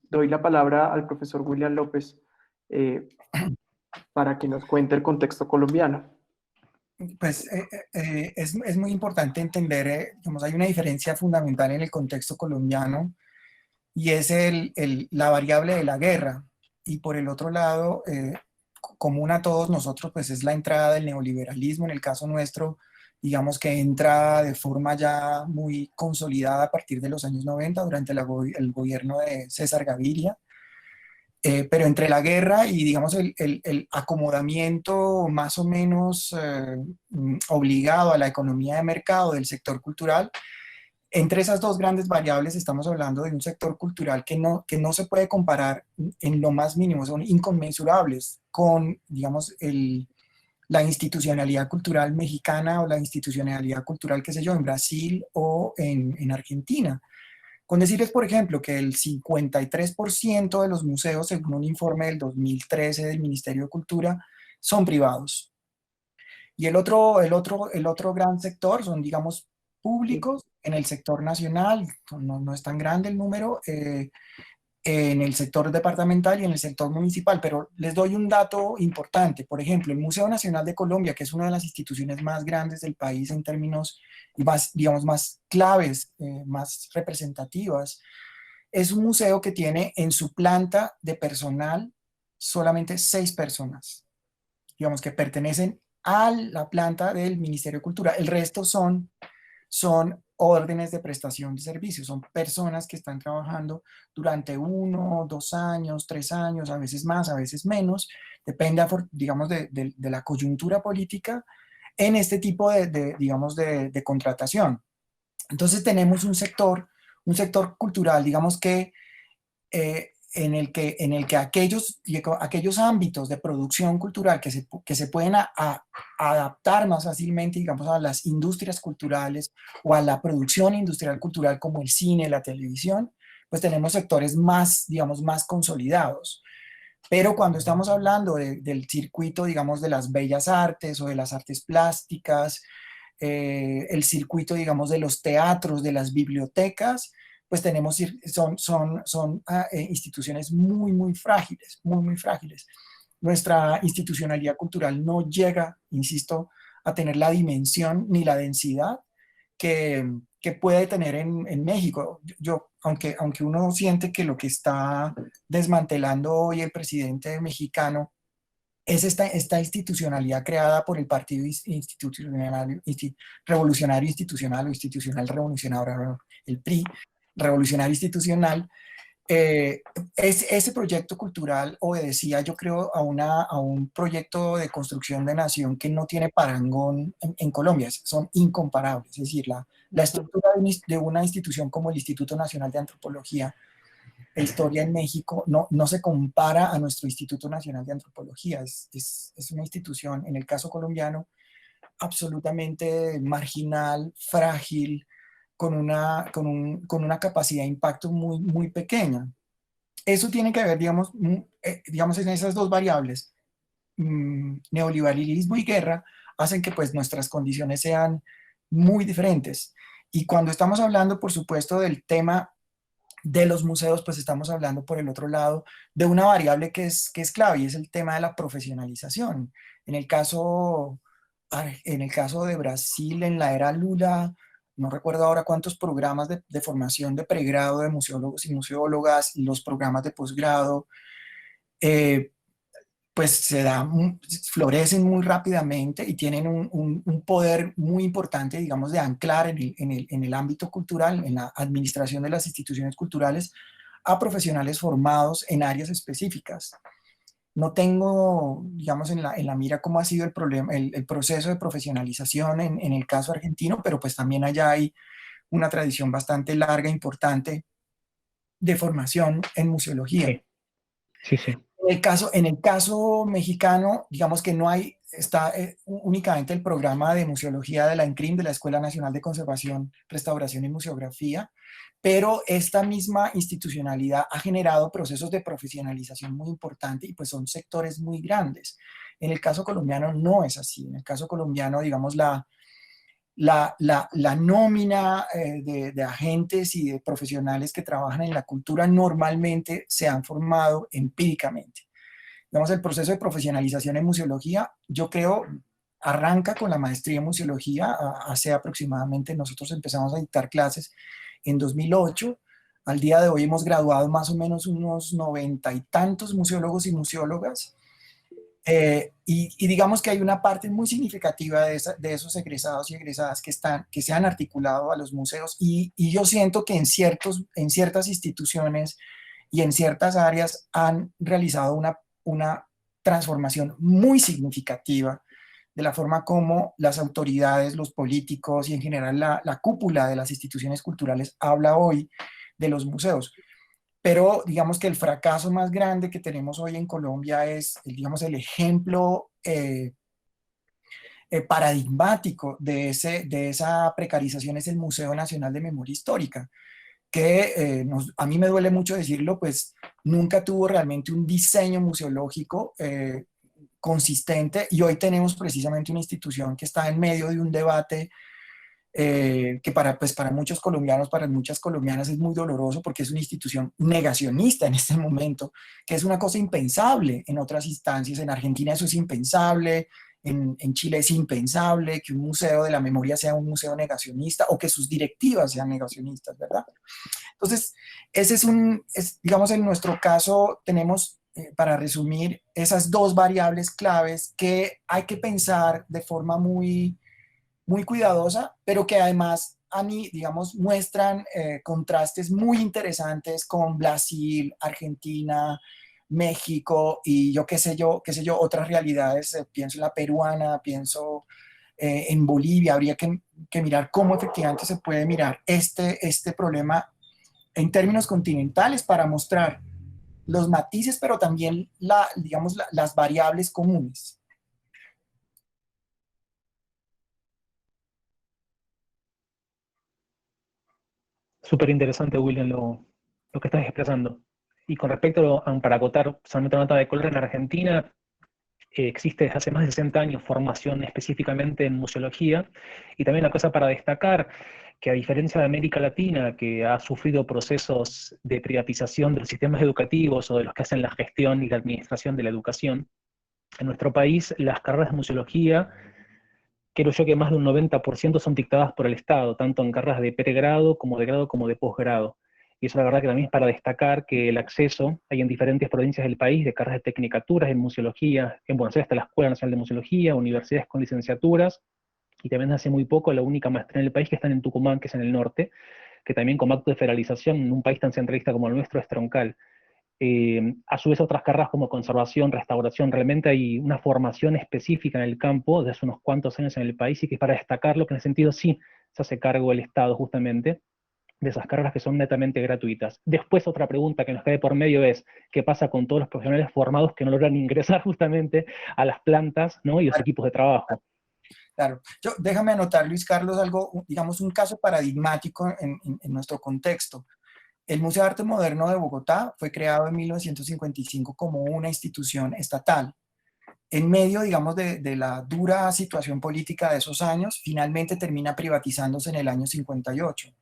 Doy la palabra al profesor William López para que nos cuente el contexto colombiano. Pues es muy importante entender, digamos, hay una diferencia fundamental en el contexto colombiano, y es la variable de la guerra. Y por el otro lado, común a todos nosotros, pues es la entrada del neoliberalismo. En el caso nuestro, digamos que entra de forma ya muy consolidada a partir de los años 90, durante el gobierno de César Gaviria. Pero entre la guerra y, digamos, el acomodamiento más o menos obligado a la economía de mercado del sector cultural, entre esas dos grandes variables estamos hablando de un sector cultural que no se puede comparar en lo más mínimo, son inconmensurables con, digamos, la institucionalidad cultural mexicana o la institucionalidad cultural, qué sé yo, en Brasil o en Argentina. Con decirles, por ejemplo, que el 53% de los museos, según un informe del 2013 del Ministerio de Cultura, son privados. Y el otro gran sector son, digamos, públicos en el sector nacional, no es tan grande el número, en el sector departamental y en el sector municipal, pero les doy un dato importante. Por ejemplo, el Museo Nacional de Colombia, que es una de las instituciones más grandes del país en términos, y más, digamos, más claves, más representativas, es un museo que tiene en su planta de personal solamente 6 personas, digamos, que pertenecen a la planta del Ministerio de Cultura. El resto son órdenes de prestación de servicios, son personas que están trabajando durante 1, 2 años, 3 años, a veces más, a veces menos, depende, digamos, de la coyuntura política en este tipo digamos, de contratación. Entonces tenemos un sector cultural, digamos que en el que aquellos ámbitos de producción cultural que se pueden adaptar más fácilmente, digamos, a las industrias culturales o a la producción industrial cultural como el cine, la televisión, pues tenemos sectores más, digamos, más consolidados. Pero cuando estamos hablando del circuito, digamos, de las bellas artes o de las artes plásticas, el circuito, digamos, de los teatros, de las bibliotecas, pues tenemos, son instituciones muy, muy frágiles, muy, muy frágiles. Nuestra institucionalidad cultural no llega, insisto, a tener la dimensión ni la densidad que puede tener en México. Aunque uno siente que lo que está desmantelando hoy el presidente mexicano es esta institucionalidad creada por el Partido Revolucionario Institucional o Institucional Revolucionario, el PRI, Revolucionario Institucional. Ese proyecto cultural obedecía, yo creo, a un proyecto de construcción de nación que no tiene parangón en Colombia, son incomparables. Es decir, la estructura de una institución como el Instituto Nacional de Antropología e Historia en México no se compara a nuestro Instituto Nacional de Antropología. Es una institución, en el caso colombiano, absolutamente marginal, frágil, con una capacidad de impacto muy, muy pequeña. Eso tiene que ver, digamos, en esas dos variables, neoliberalismo y guerra, hacen que pues nuestras condiciones sean muy diferentes. Y cuando estamos hablando, por supuesto, del tema de los museos, pues estamos hablando por el otro lado de una variable que es clave, y es el tema de la profesionalización. En el caso de Brasil, en la era Lula, no recuerdo ahora cuántos programas de formación de pregrado de museólogos y museólogas, y los programas de posgrado, pues florecen muy rápidamente y tienen un poder muy importante, digamos, de anclar en el ámbito cultural, en la administración de las instituciones culturales, a profesionales formados en áreas específicas. No tengo, digamos, en la mira cómo ha sido el proceso de profesionalización en el caso argentino, pero pues también allá hay una tradición bastante larga, importante, de formación en museología. Sí, sí, sí. En el caso mexicano, digamos que está únicamente el programa de museología de la ENCRIM, de la Escuela Nacional de Conservación, Restauración y Museografía, pero esta misma institucionalidad ha generado procesos de profesionalización muy importantes y pues son sectores muy grandes. En el caso colombiano no es así. En el caso colombiano, digamos, la nómina de agentes y de profesionales que trabajan en la cultura normalmente se han formado empíricamente. Digamos, el proceso de profesionalización en museología, yo creo, arranca con la maestría en museología. Hace aproximadamente, nosotros empezamos a dictar clases en 2008. Al día de hoy hemos graduado más o menos unos 90 y tantos museólogos y museólogas. Y digamos que hay una parte muy significativa de esos egresados y egresadas que se han articulado a los museos, y yo siento que en ciertas instituciones y en ciertas áreas han realizado una transformación muy significativa de la forma como las autoridades, los políticos y en general la cúpula de las instituciones culturales habla hoy de los museos. Pero digamos que el fracaso más grande que tenemos hoy en Colombia es, digamos, el ejemplo paradigmático de esa precarización es el Museo Nacional de Memoria Histórica, que a mí me duele mucho decirlo, pues nunca tuvo realmente un diseño museológico consistente, y hoy tenemos precisamente una institución que está en medio de un debate que para muchos colombianos, para muchas colombianas es muy doloroso porque es una institución negacionista en este momento, que es una cosa impensable en otras instancias. En Argentina eso es impensable, en Chile es impensable que un museo de la memoria sea un museo negacionista o que sus directivas sean negacionistas, ¿verdad? Entonces, ese digamos, en nuestro caso tenemos, para resumir, esas dos variables claves que hay que pensar de forma muy cuidadosa, pero que además a mí, digamos, muestran contrastes muy interesantes con Brasil, Argentina, México y qué sé yo, otras realidades. Pienso en la peruana, pienso en Bolivia. Habría que mirar cómo efectivamente se puede mirar este problema en términos continentales para mostrar los matices, pero también digamos, las variables comunes. Súper interesante, William, lo que estás expresando. Y con respecto para acotar solamente una nota de color, en Argentina existe desde hace más de 60 años formación específicamente en museología, y también la cosa para destacar que a diferencia de América Latina, que ha sufrido procesos de privatización de los sistemas educativos o de los que hacen la gestión y la administración de la educación, en nuestro país las carreras de museología, creo yo que más de un 90% son dictadas por el Estado, tanto en carreras de pregrado, como de grado, como de posgrado. Y eso la verdad que también es para destacar que el acceso hay en diferentes provincias del país de carreras de tecnicaturas en museología. En Buenos Aires está la Escuela Nacional de Museología, universidades con licenciaturas, y también hace muy poco la única maestría en el país que está en Tucumán, que es en el norte, que también como acto de federalización en un país tan centralista como el nuestro es troncal. A su vez otras carreras como conservación, restauración, realmente hay una formación específica en el campo desde hace unos cuantos años en el país, y que es para destacarlo, que en ese sentido sí se hace cargo el Estado justamente de esas carreras que son netamente gratuitas. Después otra pregunta que nos cae por medio es, ¿qué pasa con todos los profesionales formados que no logran ingresar justamente a las plantas, ¿no?, y los equipos de trabajo? Claro. Déjame anotar, Luis Carlos, algo, digamos, un caso paradigmático en nuestro contexto. El Museo de Arte Moderno de Bogotá fue creado en 1955 como una institución estatal. En medio, digamos, de la dura situación política de esos años, finalmente termina privatizándose en el año 58.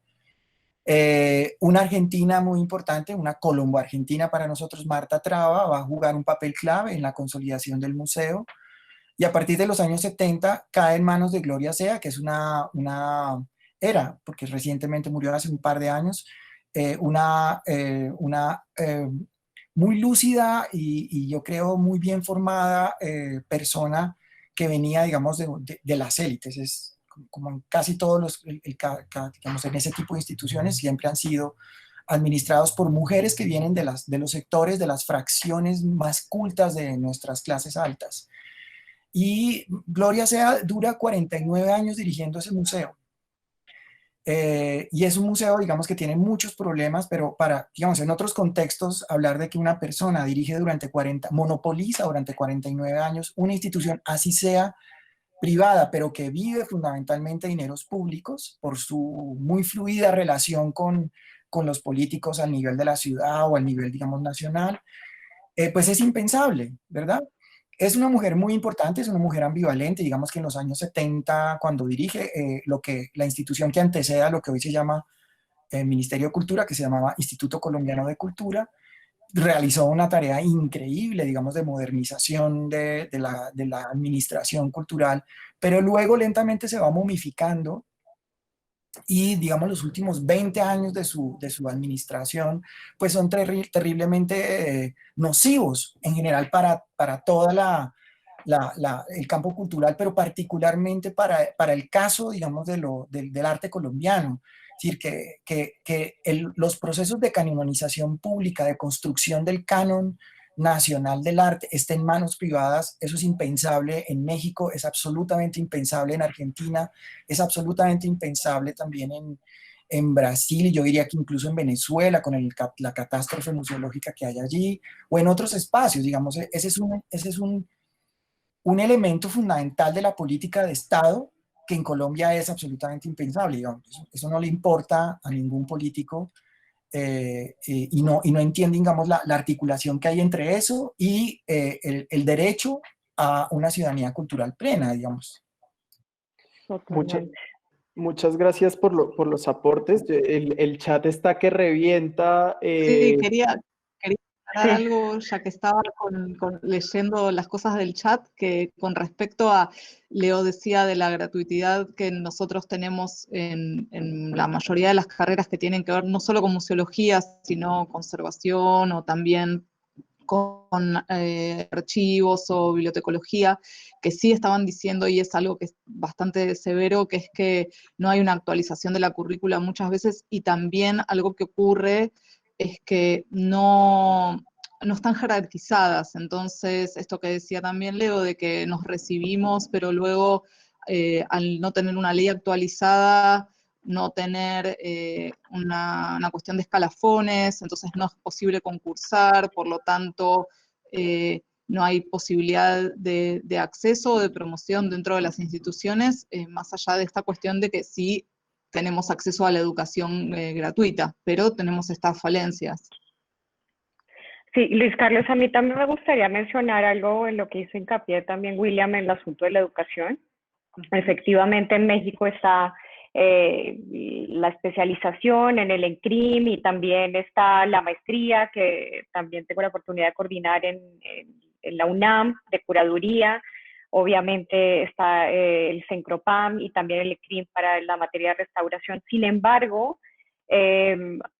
Una argentina muy importante, una colombo-argentina para nosotros, Marta Traba, va a jugar un papel clave en la consolidación del museo. Y a partir de los años 70 cae en manos de Gloria Sea, que es porque recientemente murió hace un par de años, una muy lúcida y yo creo muy bien formada persona que venía, digamos, de las élites. Es como en casi todos digamos, en ese tipo de instituciones siempre han sido administrados por mujeres que vienen de los sectores, de las fracciones más cultas de nuestras clases altas. Y Gloria Sea dura 49 años dirigiendo ese museo. Y es un museo, digamos, que tiene muchos problemas, pero digamos, en otros contextos, hablar de que una persona monopoliza durante 49 años una institución, así sea privada, pero que vive fundamentalmente dineros públicos por su muy fluida relación con los políticos al nivel de la ciudad o al nivel, digamos, nacional, pues es impensable, ¿verdad? Es una mujer muy importante, es una mujer ambivalente. Digamos que en los años 70, cuando dirige la institución que antecede a lo que hoy se llama Ministerio de Cultura, que se llamaba Instituto Colombiano de Cultura, realizó una tarea increíble, digamos, de modernización de la administración cultural, pero luego lentamente se va momificando. Y, digamos, los últimos 20 años de su administración, pues son terriblemente nocivos en general para toda el campo cultural, pero particularmente para el caso, digamos, del arte colombiano. Es decir, que los procesos de canonización pública, de construcción del canon nacional del arte, esté en manos privadas, eso es impensable en México, es absolutamente impensable en Argentina, es absolutamente impensable también en Brasil, y yo diría que incluso en Venezuela, con la catástrofe museológica que hay allí, o en otros espacios. Digamos, ese es un elemento fundamental de la política de Estado que en Colombia es absolutamente impensable. Digamos, eso no le importa a ningún político, y no entiende, digamos, la articulación que hay entre eso y el derecho a una ciudadanía cultural plena, digamos. Muchas, Muchas gracias por los aportes. El chat está que revienta. Sí, quería Sí. aclarar algo, ya que estaba leyendo las cosas del chat, que con respecto a, Leo decía de la gratuidad que nosotros tenemos en la mayoría de las carreras que tienen que ver no solo con museología, sino conservación o también con archivos o bibliotecología, que sí estaban diciendo, y es algo que es bastante severo, que es que no hay una actualización de la currícula muchas veces, y también algo que ocurre es que no están jerarquizadas. Entonces, esto que decía también Leo, de que nos recibimos, pero luego al no tener una ley actualizada, no tener una cuestión de escalafones, entonces no es posible concursar, por lo tanto no hay posibilidad de acceso o de promoción dentro de las instituciones, más allá de esta cuestión de que sí tenemos acceso a la educación gratuita, pero tenemos estas falencias. Sí, Luis Carlos, a mí también me gustaría mencionar algo en lo que hizo hincapié también William en el asunto de la educación. Efectivamente, en México está la especialización en el ENCRIM y también está la maestría, que también tengo la oportunidad de coordinar en la UNAM, de curaduría. Obviamente está el CENCROPAM y también el ENCRIM para la materia de restauración. Sin embargo,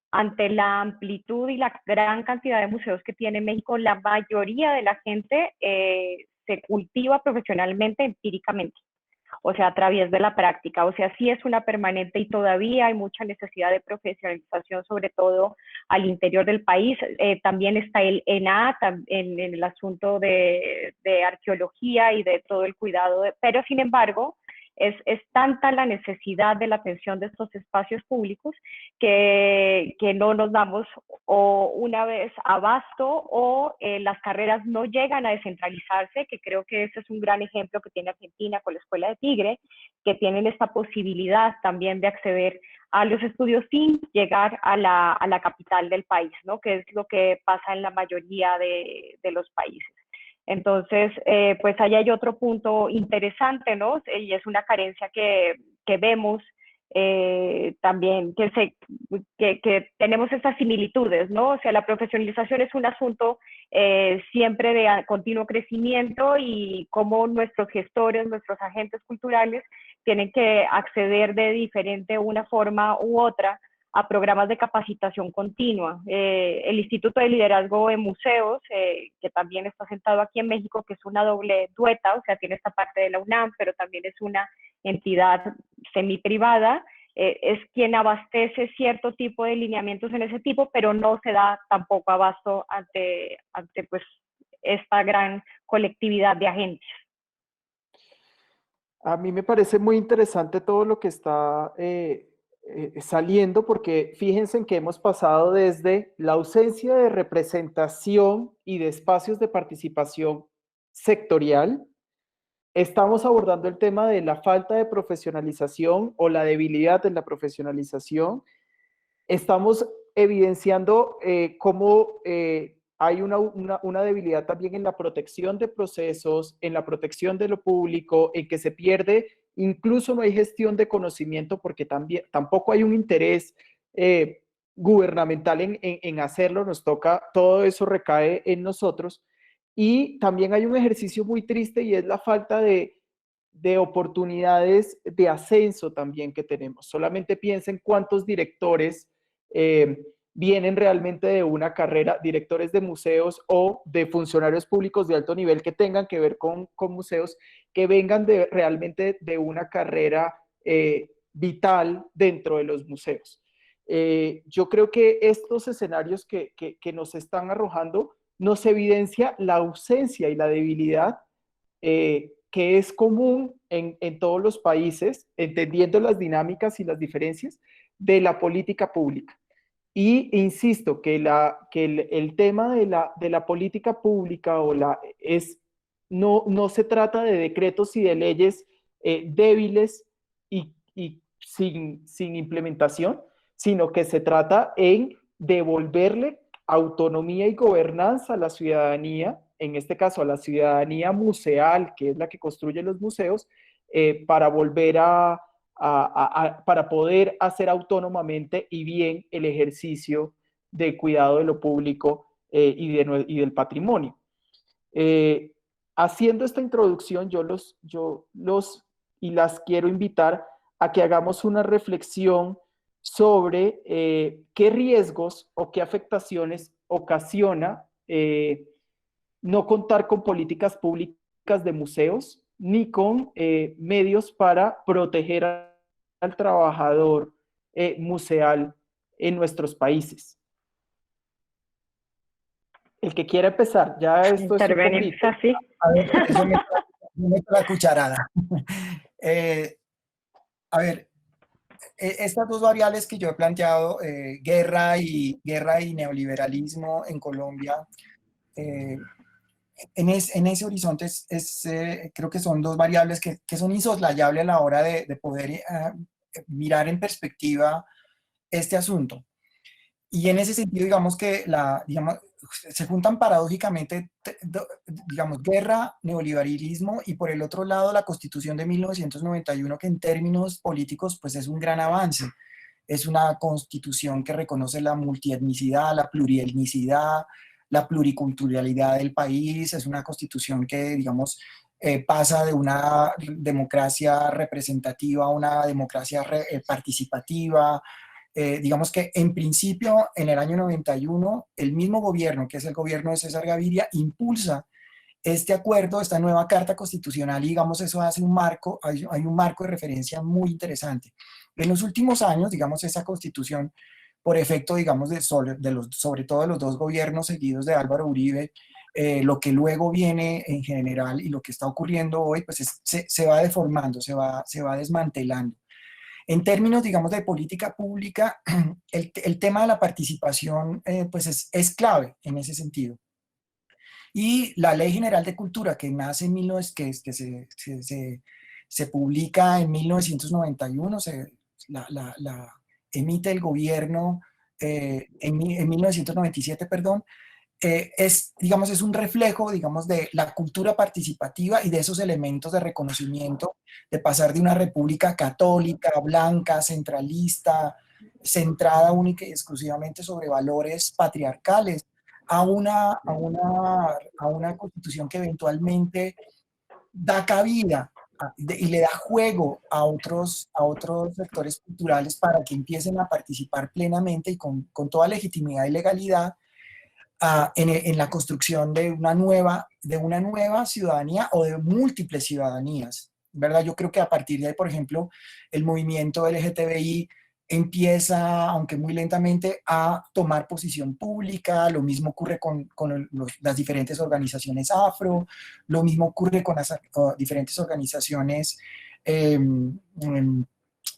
ante la amplitud y la gran cantidad de museos que tiene México, la mayoría de la gente se cultiva profesionalmente, empíricamente, o sea, a través de la práctica. O sea, sí es una permanente y todavía hay mucha necesidad de profesionalización, sobre todo al interior del país. También está el ENA en el asunto de arqueología y de todo el cuidado, pero sin embargo, es tanta la necesidad de la atención de estos espacios públicos que no nos damos o una vez abasto o las carreras no llegan a descentralizarse, que creo que ese es un gran ejemplo que tiene Argentina con la Escuela de Tigre, que tienen esta posibilidad también de acceder a los estudios sin llegar a la capital del país, ¿no? Que es lo que pasa en la mayoría de los países. Entonces, pues ahí hay otro punto interesante, ¿no? Y es una carencia que vemos también, que tenemos estas similitudes, ¿no? O sea, la profesionalización es un asunto siempre de continuo crecimiento y cómo nuestros gestores, nuestros agentes culturales tienen que acceder de diferente una forma u otra a programas de capacitación continua. El Instituto de Liderazgo en Museos, que también está sentado aquí en México, que es una doble dueta, o sea, tiene esta parte de la UNAM, pero también es una entidad semiprivada, es quien abastece cierto tipo de lineamientos en ese tipo, pero no se da tampoco abasto ante pues, esta gran colectividad de agentes. A mí me parece muy interesante todo lo que está saliendo, porque fíjense en que hemos pasado desde la ausencia de representación y de espacios de participación sectorial. Estamos abordando el tema de la falta de profesionalización o la debilidad en la profesionalización. Estamos evidenciando cómo hay una debilidad también en la protección de procesos, en la protección de lo público, en que se pierde, incluso no hay gestión de conocimiento porque tampoco hay un interés gubernamental en hacerlo, nos toca, todo eso recae en nosotros. Y también hay un ejercicio muy triste y es la falta de oportunidades de ascenso también que tenemos. Solamente piensen cuántos directores vienen realmente de una carrera, directores de museos o de funcionarios públicos de alto nivel que tengan que ver con museos, que vengan realmente de una carrera vital dentro de los museos. Yo creo que estos escenarios que nos están arrojando nos evidencia la ausencia y la debilidad que es común en todos los países, entendiendo las dinámicas y las diferencias de la política pública. Y insisto que el tema de la política pública no se trata de decretos y de leyes débiles y sin implementación, sino que se trata en devolverle autonomía y gobernanza a la ciudadanía, en este caso a la ciudadanía museal, que es la que construye los museos, para volver a para poder hacer autónomamente y bien el ejercicio de cuidado de lo público y del patrimonio. Haciendo esta introducción, yo las quiero invitar a que hagamos una reflexión sobre qué riesgos o qué afectaciones ocasiona no contar con políticas públicas de museos ni con medios para proteger al trabajador museal en nuestros países. El que quiera empezar, ya esto es un poquito. Así. A ver, yo meto la cucharada. A ver, estas dos variables que yo he planteado, guerra y neoliberalismo en Colombia, en ese horizonte creo que son dos variables que son insoslayables a la hora de poder mirar en perspectiva este asunto. Y en ese sentido, digamos que se juntan paradójicamente, digamos, guerra, neoliberalismo y por el otro lado la Constitución de 1991, que en términos políticos pues es un gran avance. Es una constitución que reconoce la multietnicidad, la plurietnicidad, la pluriculturalidad del país. Es una constitución que, digamos, pasa de una democracia representativa a una democracia participativa. Digamos que en principio, en el año 91, el mismo gobierno, que es el gobierno de César Gaviria, impulsa este acuerdo, esta nueva Carta Constitucional, y digamos eso hace un marco, hay un marco de referencia muy interesante. En los últimos años, digamos, esa Constitución, por efecto, digamos, sobre todo de los dos gobiernos seguidos de Álvaro Uribe, lo que luego viene en general y lo que está ocurriendo hoy, pues se va deformando, se va desmantelando. En términos, digamos, de política pública, el tema de la participación pues es clave en ese sentido. Y la Ley General de Cultura, que nace en se publica en 1991, la emite el gobierno en 1997, perdón, digamos, es un reflejo, digamos, de la cultura participativa y de esos elementos de reconocimiento, de pasar de una república católica, blanca, centralista, centrada única y exclusivamente sobre valores patriarcales, a una constitución que eventualmente da cabida y le da juego a otros sectores culturales para que empiecen a participar plenamente y con toda legitimidad y legalidad en la construcción de una nueva ciudadanía o de múltiples ciudadanías, ¿verdad? Yo creo que a partir de ahí, por ejemplo, el movimiento LGTBI empieza, aunque muy lentamente, a tomar posición pública. Lo mismo ocurre con las diferentes organizaciones afro, lo mismo ocurre con las diferentes organizaciones,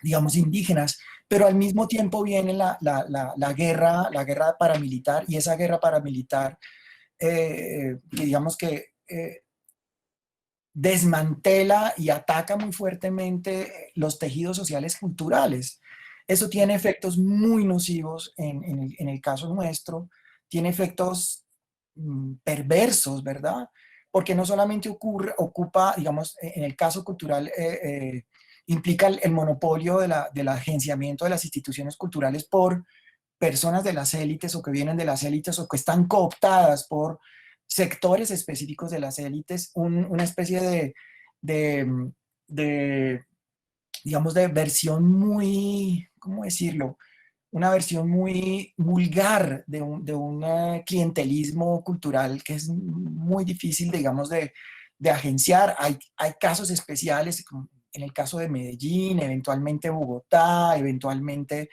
digamos, indígenas. Pero al mismo tiempo viene la guerra paramilitar, y esa guerra paramilitar, que digamos que desmantela y ataca muy fuertemente los tejidos sociales culturales. Eso tiene efectos muy nocivos en el caso nuestro, tiene efectos perversos, ¿verdad? Porque no solamente ocupa, digamos, en el caso cultural, implica el monopolio del agenciamiento de las instituciones culturales por personas de las élites o que vienen de las élites o que están cooptadas por sectores específicos de las élites, una especie digamos, de versión muy, ¿cómo decirlo? Una versión muy vulgar de un clientelismo cultural que es muy difícil, digamos, de agenciar. Hay casos especiales, como en el caso de Medellín, eventualmente Bogotá, eventualmente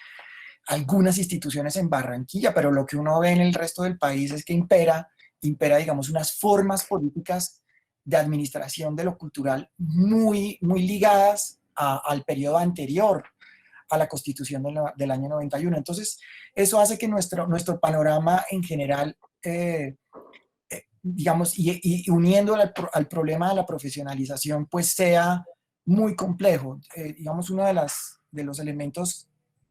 algunas instituciones en Barranquilla, pero lo que uno ve en el resto del país es que impera, digamos, unas formas políticas de administración de lo cultural muy, muy ligadas al periodo anterior a la Constitución del año 91. Entonces, eso hace que nuestro panorama en general, digamos, y uniéndolo al problema de la profesionalización, pues sea muy complejo. Digamos, uno de los elementos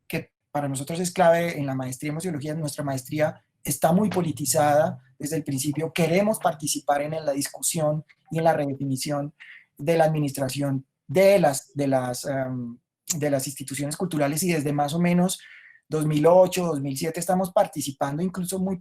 que para nosotros es clave en la maestría en museología, nuestra maestría está muy politizada desde el principio. Queremos participar en la discusión y en la redefinición de la administración de de las instituciones culturales y desde más o menos 2008, 2007 estamos participando incluso muy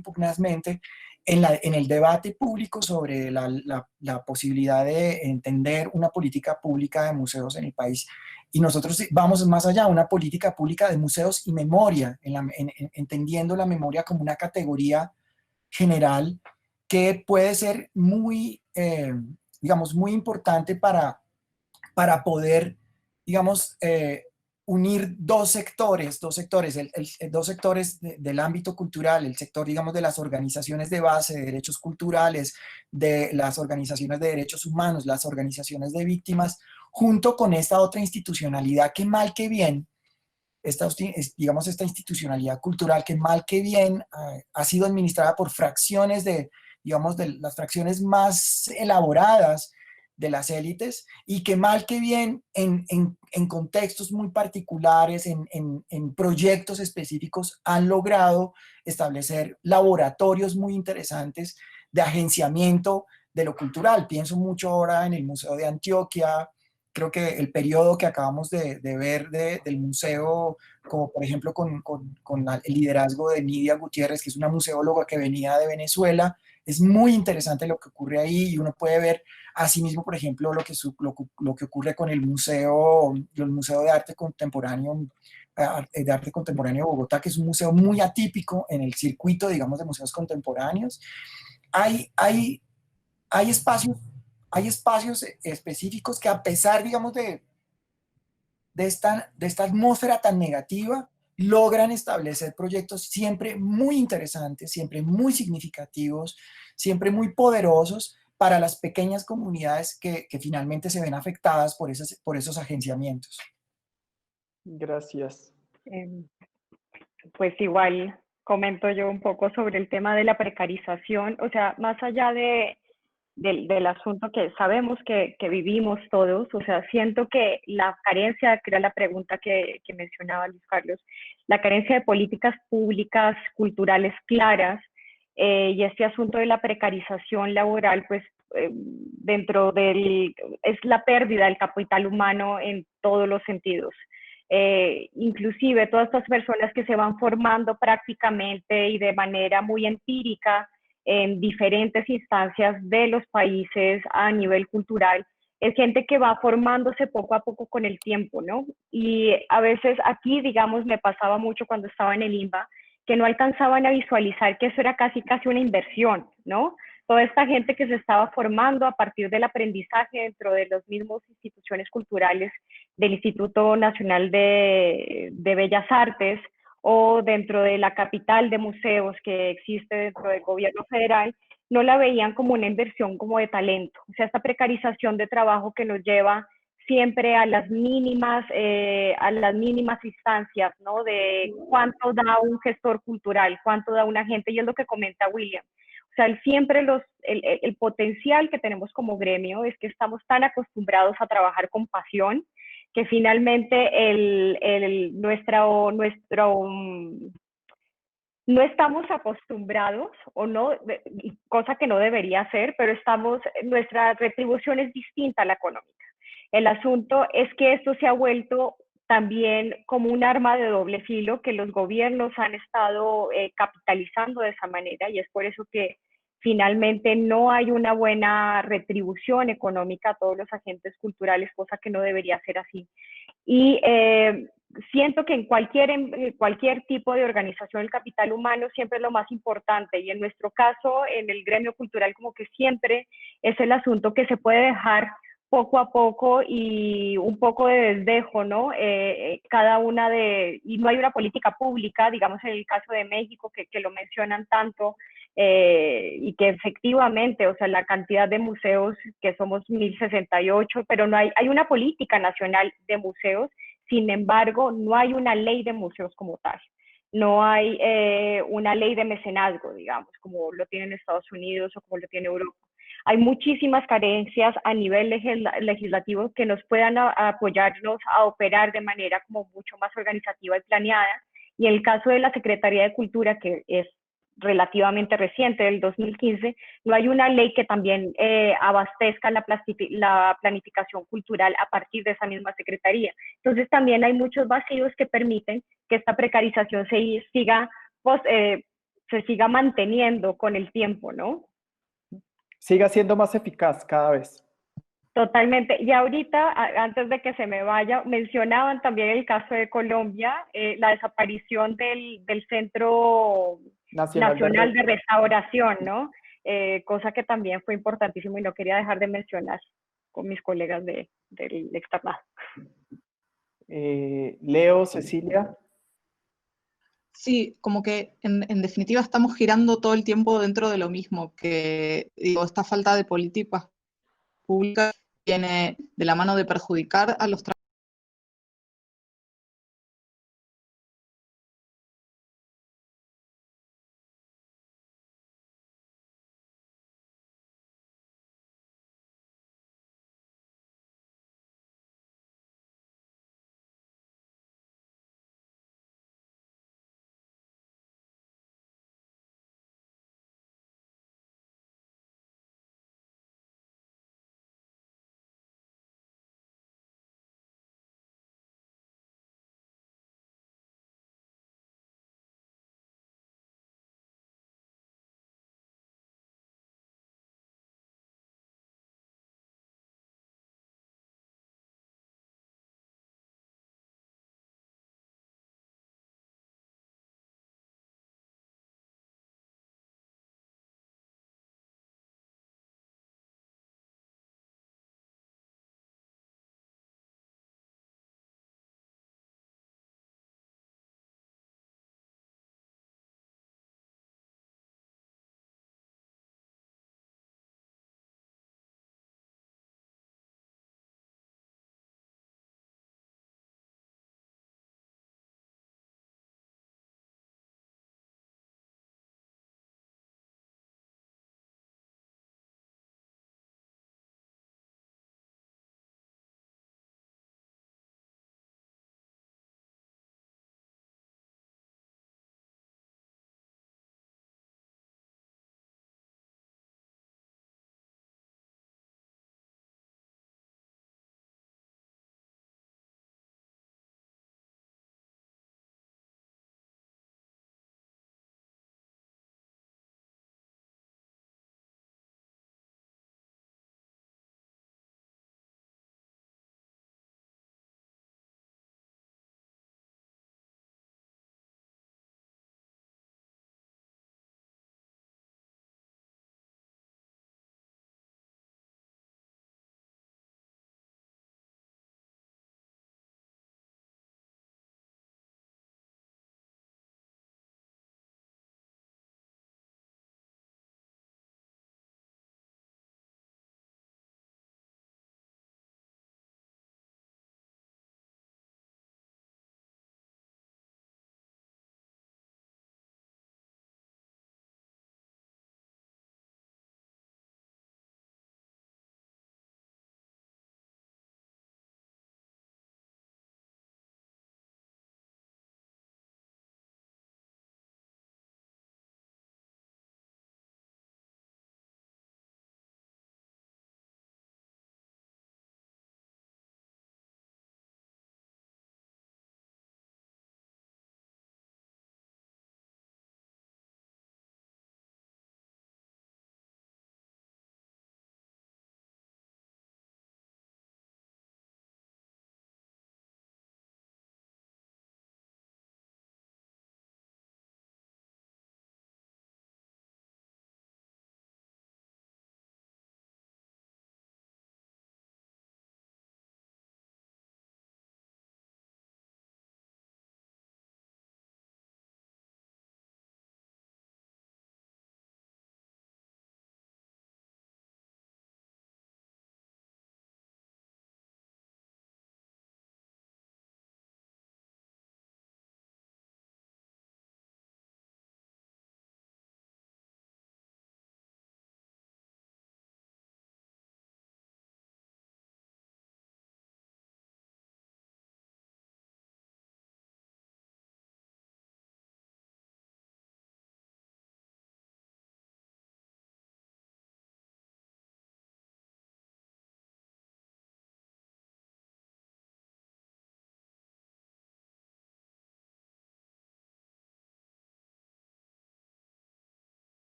pugnazmente en el debate público sobre la posibilidad de entender una política pública de museos en el país. Y nosotros vamos más allá, una política pública de museos y memoria, entendiendo la memoria como una categoría general que puede ser muy, digamos, muy importante para poder, digamos, unir dos sectores del ámbito cultural, el sector, digamos, de las organizaciones de base de derechos culturales, de las organizaciones de derechos humanos, las organizaciones de víctimas, junto con esta otra institucionalidad que mal que bien, digamos, esta institucionalidad cultural que mal que bien ha sido administrada por fracciones digamos, de las fracciones más elaboradas de las élites y que mal que bien en contextos muy particulares, en proyectos específicos, han logrado establecer laboratorios muy interesantes de agenciamiento de lo cultural. Pienso mucho ahora en el Museo de Antioquia. Creo que el periodo que acabamos de ver del museo, como por ejemplo con el liderazgo de Nidia Gutiérrez, que es una museóloga que venía de Venezuela, es muy interesante lo que ocurre ahí y uno puede ver asimismo, por ejemplo, lo que ocurre con el Museo de Arte Contemporáneo de Bogotá, que es un museo muy atípico en el circuito, digamos, de museos contemporáneos. Hay espacios específicos que, a pesar, digamos, de esta atmósfera tan negativa, logran establecer proyectos siempre muy interesantes, siempre muy significativos, siempre muy poderosos para las pequeñas comunidades que finalmente se ven afectadas por esos agenciamientos. Gracias. Pues igual comento yo un poco sobre el tema de la precarización, o sea, más allá del asunto que sabemos que vivimos todos, o sea, siento que la carencia, que era la pregunta que mencionaba Luis Carlos, la carencia de políticas públicas, culturales claras, y este asunto de la precarización laboral, pues es la pérdida del capital humano en todos los sentidos. Inclusive todas estas personas que se van formando prácticamente y de manera muy empírica en diferentes instancias de los países a nivel cultural, es gente que va formándose poco a poco con el tiempo, ¿no? Y a veces aquí, digamos, me pasaba mucho cuando estaba en el INBA, que no alcanzaban a visualizar que eso era casi una inversión, ¿no? Toda esta gente que se estaba formando a partir del aprendizaje dentro de las mismas instituciones culturales del Instituto Nacional de Bellas Artes o dentro de la capital de museos que existe dentro del gobierno federal, no la veían como una inversión como de talento. O sea, esta precarización de trabajo que nos lleva siempre a las mínimas instancias, ¿no? De cuánto da un gestor cultural, cuánto da un agente, y es lo que comenta William. O sea, siempre el potencial que tenemos como gremio es que estamos tan acostumbrados a trabajar con pasión que finalmente no estamos acostumbrados, o no, cosa que no debería ser, pero nuestra retribución es distinta a la económica. El asunto es que esto se ha vuelto también como un arma de doble filo que los gobiernos han estado capitalizando de esa manera, y es por eso que finalmente no hay una buena retribución económica a todos los agentes culturales, cosa que no debería ser así. Y siento que en cualquier tipo de organización el capital humano siempre es lo más importante, y en nuestro caso, en el gremio cultural, como que siempre es el asunto que se puede dejar poco a poco y un poco de desdejo, ¿no? Y no hay una política pública, digamos en el caso de México, que lo mencionan tanto, y que efectivamente, o sea, la cantidad de museos, que somos 1068, pero no hay una política nacional de museos. Sin embargo, no hay una ley de museos como tal. No hay una ley de mecenazgo, digamos, como lo tienen Estados Unidos o como lo tiene Europa. Hay muchísimas carencias a nivel legislativo que nos puedan apoyarnos a operar de manera como mucho más organizativa y planeada. Y en el caso de la Secretaría de Cultura, que es relativamente reciente, del 2015, no hay una ley que también abastezca la planificación cultural a partir de esa misma secretaría. Entonces también hay muchos vacíos que permiten que esta precarización se siga manteniendo con el tiempo, ¿no? Siga siendo más eficaz cada vez. Totalmente. Y ahorita, antes de que se me vaya, mencionaban también el caso de Colombia, la desaparición del Centro Nacional de Restauración, ¿no? Cosa que también fue importantísimo y no quería dejar de mencionar con mis colegas del externado. Leo, Cecilia. Sí, como que en definitiva estamos girando todo el tiempo dentro de lo mismo, que digo, esta falta de políticas públicas viene de la mano de perjudicar a los trabajadores